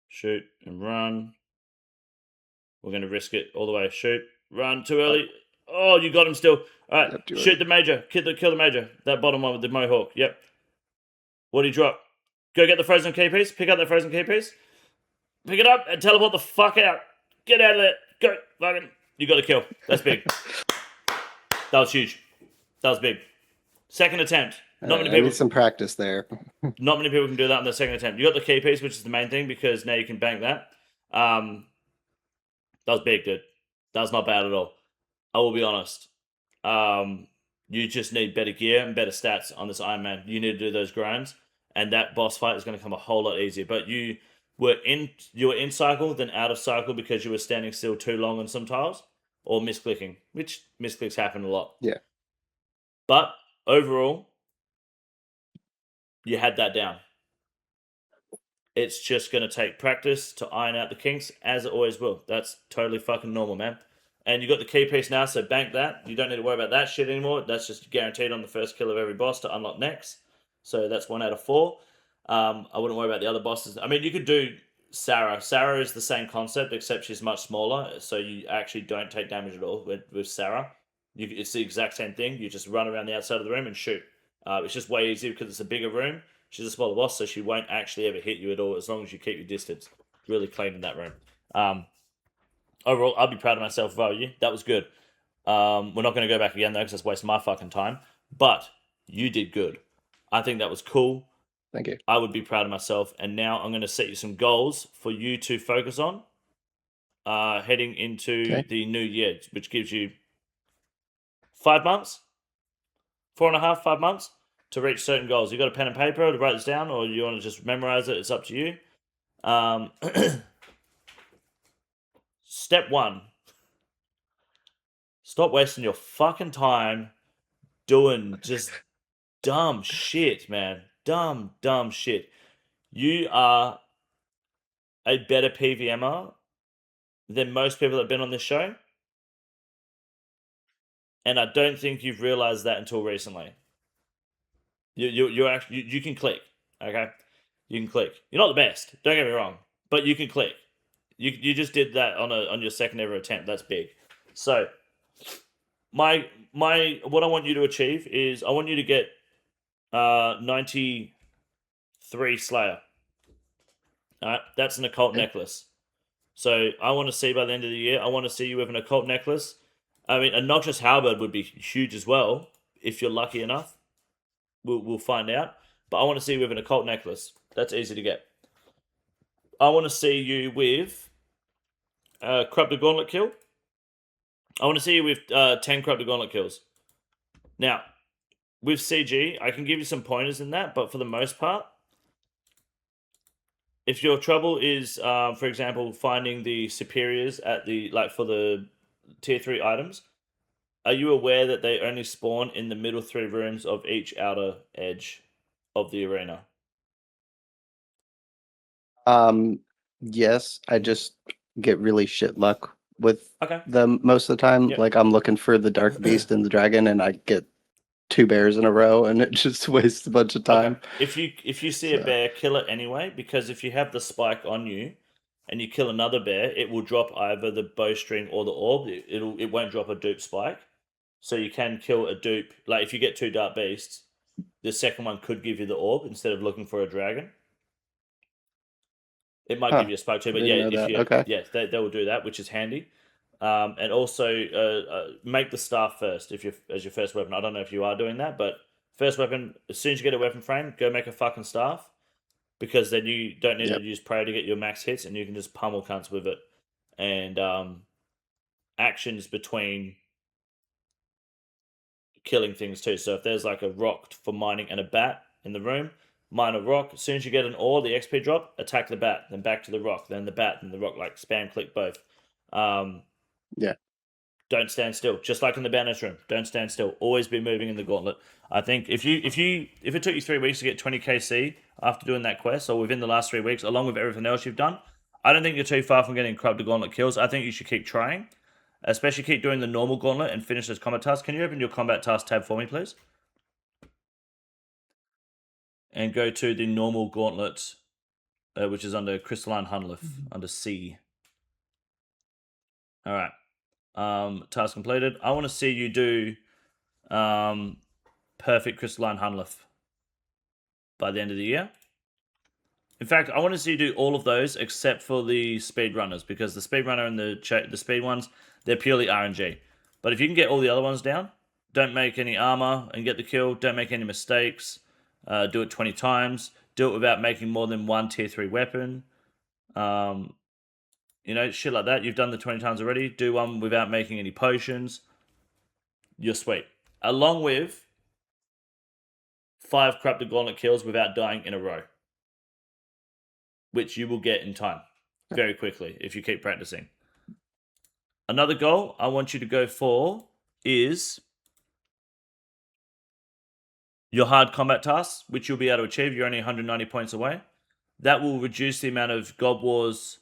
Shoot and run. We're going to risk it all the way. Shoot, run, too early. Oh, you got him still. All right, Yep, shoot the major. Kill the major. That bottom one with the mohawk. Yep. What do you drop? Go get the frozen key piece. Pick up that frozen key piece. Pick it up and teleport the fuck out. Get out of there. Go. Fucking. You got a kill. That's big. That was huge. That was big. Second attempt. Not many I people. need some practice there. Not many people can do that on their second attempt. You got the key piece, which is the main thing, because now you can bank that. That was big, dude. That was not bad at all. I will be honest. You just need better gear and better stats on this Ironman. You need to do those grinds, and that boss fight is going to come a whole lot easier. But you were in cycle, then out of cycle because you were standing still too long on some tiles, or misclicking, which misclicks happen a lot. Yeah. But overall, you had that down. It's just going to take practice to iron out the kinks, as it always will. That's totally fucking normal, man. And you got the key piece now, so bank that. You don't need to worry about that shit anymore. That's just guaranteed on the first kill of every boss to unlock next. So that's 1 out of 4. I wouldn't worry about the other bosses. I mean, you could do Sarah. Sarah is the same concept, except she's much smaller, so you actually don't take damage at all with Sarah. It's the exact same thing. You just run around the outside of the room and shoot. It's just way easier because it's a bigger room. She's a smaller boss, so she won't actually ever hit you at all as long as you keep your distance. Really clean in that room. Overall, I'll be proud of myself if I were you. That was good. We're not going to go back again, though, because that's wasting my fucking time. But you did good. I think that was cool. Thank you. I would be proud of myself. And now I'm going to set you some goals for you to focus on heading into the new year, which gives you 5 months, 4.5, 5 months to reach certain goals. You got a pen and paper to write this down, or you want to just memorize it? It's up to you. Step 1. Stop wasting your fucking time doing just dumb shit, man. Dumb shit. You are a better PVMer than most people that have been on this show. And I don't think you've realized that until recently. You're actually you can click, okay? You can click. You're not the best, don't get me wrong, but you can click. You just did that on your second ever attempt. That's big. So my what I want you to achieve is I want you to get 93 Slayer. All right, that's an occult necklace. So I want to see by the end of the year, I want to see you with an occult necklace. I mean, a noxious halberd would be huge as well if you're lucky enough. We'll find out. But I want to see you with an occult necklace. That's easy to get. I want to see you with Corrupted Gauntlet kill. I want to see you with 10 Corrupted Gauntlet kills. Now, with CG, I can give you some pointers in that, but for the most part, if your trouble is, for example, finding the superiors at the for the tier 3 items, are you aware that they only spawn in the middle 3 rooms of each outer edge of the arena? Yes, I just get really shit luck with Okay. them most of the time. Yep. Like I'm looking for the dark beast and the dragon, and I get 2 bears in a row, and it just wastes a bunch of time. Okay. If you see a So- bear, kill it anyway, because if you have the spike on you and you kill another bear, it will drop either the bowstring or the orb. It won't drop a dupe spike. So you can kill a dupe. Like if you get 2 dark beasts, the second one could give you the orb instead of looking for a dragon. It might give you a spike too, but didn't yeah, know if that. you Okay. they will do that, which is handy. And also make the staff first if you as your first weapon. I don't know if you are doing that, but first weapon, as soon as you get a weapon frame, go make a fucking staff, because then you don't need Yep. to use prey to get your max hits, and you can just pummel cunts with it. And actions between killing things too. So if there's like a rock for mining and a bat in the room, mine a rock. As soon as you get an ore, the XP drop, attack the bat, then back to the rock, then the bat, and the rock. Like spam click both. Yeah. Don't stand still. Just like in the Banner's room, don't stand still. Always be moving in the gauntlet. I think if it took you 3 weeks to get 20 KC after doing that quest, or within the last 3 weeks, along with everything else you've done, I don't think you're too far from getting corrupted gauntlet kills. I think you should keep trying, especially keep doing the normal gauntlet and finish those combat tasks. Can you open your combat task tab for me, please? And go to the normal gauntlet, which is under Crystalline Hunlith, under C. All right. Task completed. I want to see you do perfect Crystalline Hunlith by the end of the year. In fact, I want to see you do all of those except for the speed runners, because the speed runner and the speed ones, they're purely RNG. But if you can get all the other ones down, don't make any armor and get the kill. Don't make any mistakes. Do it 20 times. Do it without making more than 1 tier 3 weapon. Shit like that. You've done the 20 times already. Do one without making any potions. You're sweet. Along with 5 corrupted gauntlet kills without dying in a row, which you will get in time, very quickly, if you keep practicing. Another goal I want you to go for is your hard combat tasks, which you'll be able to achieve. You're only 190 points away. That will reduce the amount of God Wars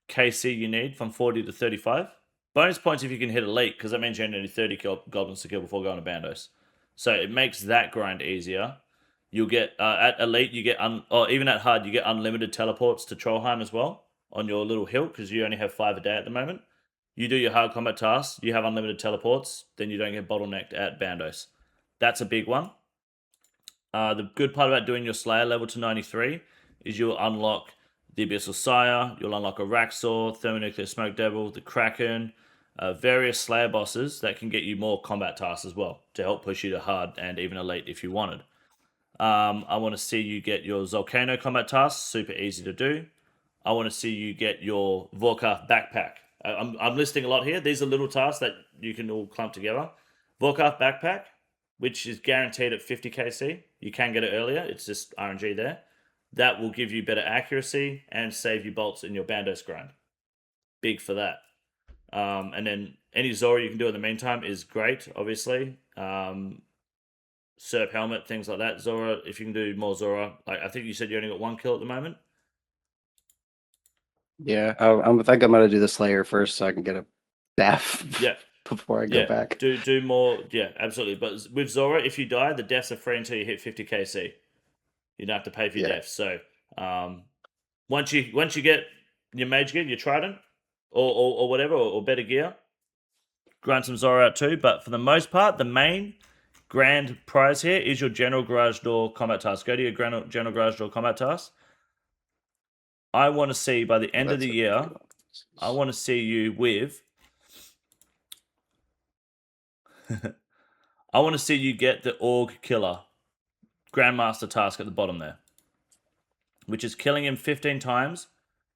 KC you need from 40 to 35. Bonus points if you can hit elite, because that means you only need 30 goblins to kill before going to Bandos. So it makes that grind easier. You'll get at elite, you get or even at hard, you get unlimited teleports to Trollheim as well on your little hill, because you only have 5 a day at the moment. You do your hard combat tasks, you have unlimited teleports, then you don't get bottlenecked at Bandos. That's a big one. The good part about doing your Slayer level to 93 is you'll unlock the Abyssal Sire, you'll unlock a Raxor, Thermonuclear Smoke Devil, the Kraken, various Slayer bosses that can get you more combat tasks as well to help push you to hard and even elite if you wanted. I want to see you get your Volcano combat tasks, super easy to do. I want to see you get your Vorkaf backpack. I'm listing a lot here. These are little tasks that you can all clump together. Vorkaf backpack, which is guaranteed at 50 KC. You can get it earlier. It's just RNG there. That will give you better accuracy and save you bolts in your Bandos grind. Big for that. And then any Zora you can do in the meantime is great, obviously. Serp helmet, things like that. Zora, if you can do more Zora. I think you said you only got 1 kill at the moment. Yeah, I think I'm gonna do the Slayer first so I can get a staff. Yeah. Before I go back. Do more. Yeah, absolutely. But with Zora, if you die, the deaths are free until you hit 50 KC. You don't have to pay for your deaths. So once you get your mage gear, your trident, or whatever, or better gear, grind some Zora out too. But for the most part, the main grand prize here is your general garage door combat task. Go to your general garage door combat task. I want to see by the end of the year, I want to see you with. I want to see you get the Org Killer Grandmaster task at the bottom there, which is killing him 15 times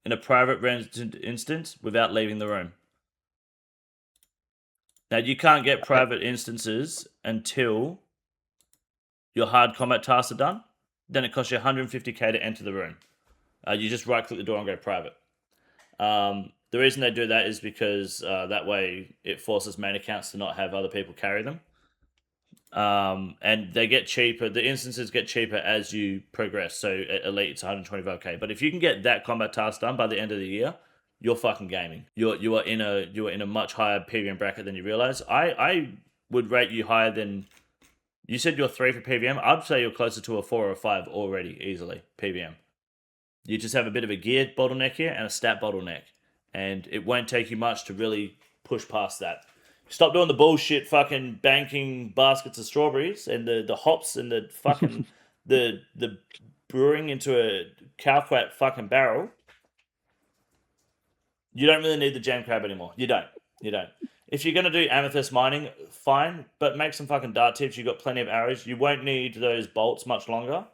in a private instance without leaving the room. Now, you can't get private instances until your hard combat tasks are done. Then it costs you 150k to enter the room. You just right-click the door and go private. The reason they do that is because that way it forces main accounts to not have other people carry them. And they get cheaper. The instances get cheaper as you progress. So at elite, it's 125k. But if you can get that combat task done by the end of the year, you're fucking gaming. You are in a much higher PVM bracket than you realize. I would rate you higher than. You said you're 3 for PVM. I'd say you're closer to a 4 or a 5 already, easily, PVM. You just have a bit of a gear bottleneck here and a stat bottleneck. And it won't take you much to really push past that. Stop doing the bullshit fucking banking baskets of strawberries and the hops and the fucking the brewing into a cow crap fucking barrel. You don't really need the jam crab anymore. You don't. If you're going to do amethyst mining, fine, but make some fucking dart tips. You've got plenty of arrows. You won't need those bolts much longer.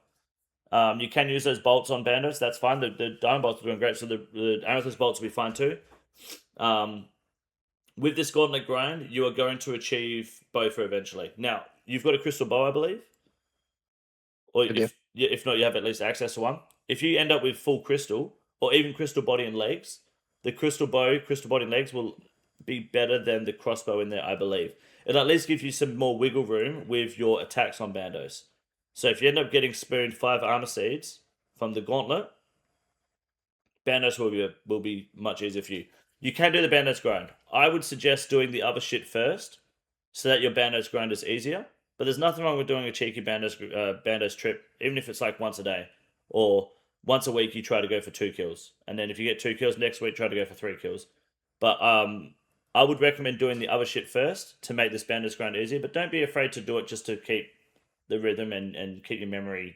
You can use those bolts on bandos. That's fine. The diamond bolts are doing great, so the amethyst bolts will be fine too. With this gauntlet grind, you are going to achieve both eventually. Now, you've got a crystal bow, I believe. Or if not, you have at least access to one. If you end up with full crystal, or even crystal body and legs, the crystal bow, crystal body and legs will be better than the crossbow in there, I believe. It at least gives you some more wiggle room with your attacks on bandos. So if you end up getting spooned 5 armor seeds from the gauntlet, bandos will be much easier for you. You can do the bandos grind. I would suggest doing the other shit first, so that your bandos grind is easier. But there's nothing wrong with doing a cheeky bandos trip, even if it's like once a day. Or once a week you try to go for 2 kills. And then if you get 2 kills next week, try to go for 3 kills. But I would recommend doing the other shit first to make this bandos grind easier. But don't be afraid to do it just to keep the rhythm and keep your memory,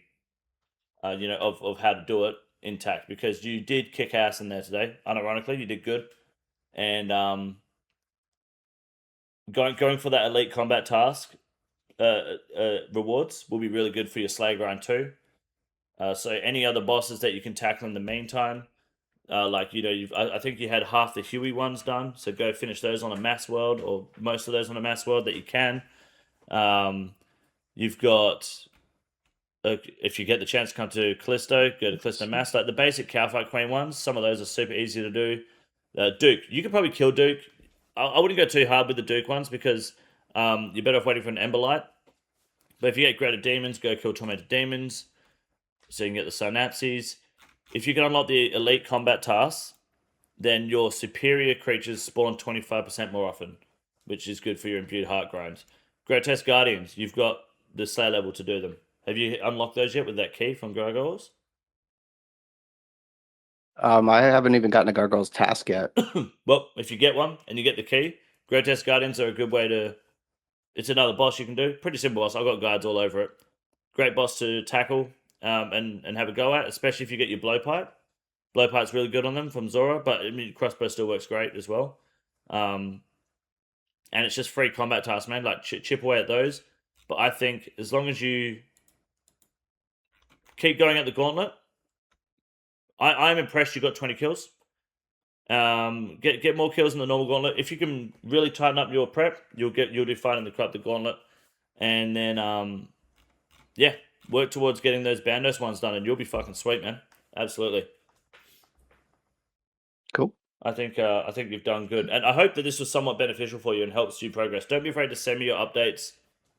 of how to do it intact. Because you did kick ass in there today. Unironically, you did good. And going for that elite combat task rewards will be really good for your slay grind too. So any other bosses that you can tackle in the meantime, I think you had half the Huey ones done, so go finish those on a mass world, or most of those on a mass world that you can. You've got, if you get the chance to come to Callisto, go to Callisto Mass. Like the basic Cowfight Queen ones, some of those are super easy to do. Duke, you could probably kill Duke. I wouldn't go too hard with the Duke ones because you're better off waiting for an Ember Light. But if you get Greater Demons, go kill Tormented Demons so you can get the Synapses. If you can unlock the Elite Combat tasks, then your superior creatures spawn 25% more often, which is good for your Imbued Heart grinds. Grotesque Guardians, you've got the Slay level to do them. Have you unlocked those yet with that key from Gargoyles? I haven't even gotten a Gargoyles task yet. Well, if you get one and you get the key, Grotesque Guardians are a good way to... It's another boss you can do. Pretty simple boss. I've got guides all over it. Great boss to tackle and have a go at, especially if you get your Blowpipe. Blowpipe's really good on them from Zora, but I mean, Crossbow still works great as well. And it's just free combat tasks, man. Like, chip away at those. But I think as long as you keep going at the gauntlet, I'm impressed you got 20 kills. Get more kills in the normal gauntlet. If you can really tighten up your prep, you'll do fine in the gauntlet. And then work towards getting those Bandos ones done, and you'll be fucking sweet, man. Absolutely. Cool. I think you've done good, and I hope that this was somewhat beneficial for you and helps you progress. Don't be afraid to send me your updates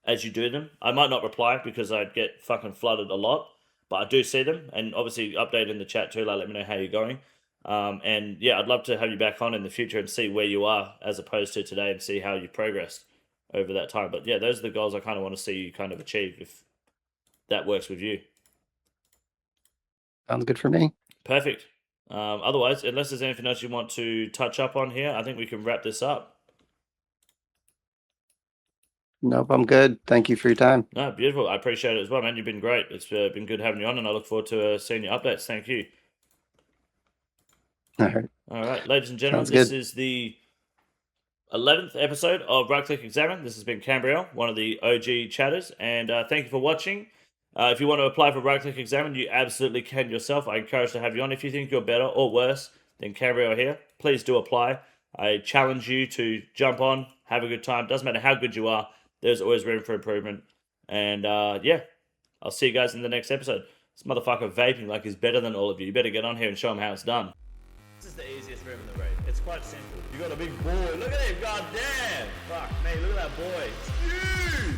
as you do them. I might not reply because I get fucking flooded a lot, but I do see them, and obviously update in the chat too. Like, let me know how you're going. And yeah, I'd love to have you back on in the future and see where you are as opposed to today, and see how you progressed over that time. But yeah, those are the goals I kind of want to see you kind of achieve, if that works with you. Sounds good for me. Perfect. Otherwise, unless there's anything else you want to touch up on here, I think we can wrap this up. Nope, I'm good. Thank you for your time. No, beautiful. I appreciate it as well, man. You've been great. It's been good having you on, and I look forward to seeing your updates. Thank you. All right. All right, ladies and gentlemen, Sounds this good. is the 11th episode of Right Click Examine. This has been Cambriel, one of the OG chatters, and thank you for watching. If you want to apply for Right Click Examine, you absolutely can yourself. I encourage to have you on. If you think you're better or worse than Cambriel here, please do apply. I challenge you to jump on, have a good time. Doesn't matter how good you are, there's always room for improvement. And yeah, I'll see you guys in the next episode. This motherfucker vaping like he's better than all of you. You better get on here and show him how it's done. This is the easiest room in the raid. It's quite simple. You got a big boy. Look at him. God damn. Fuck me. Look at that boy. It's huge.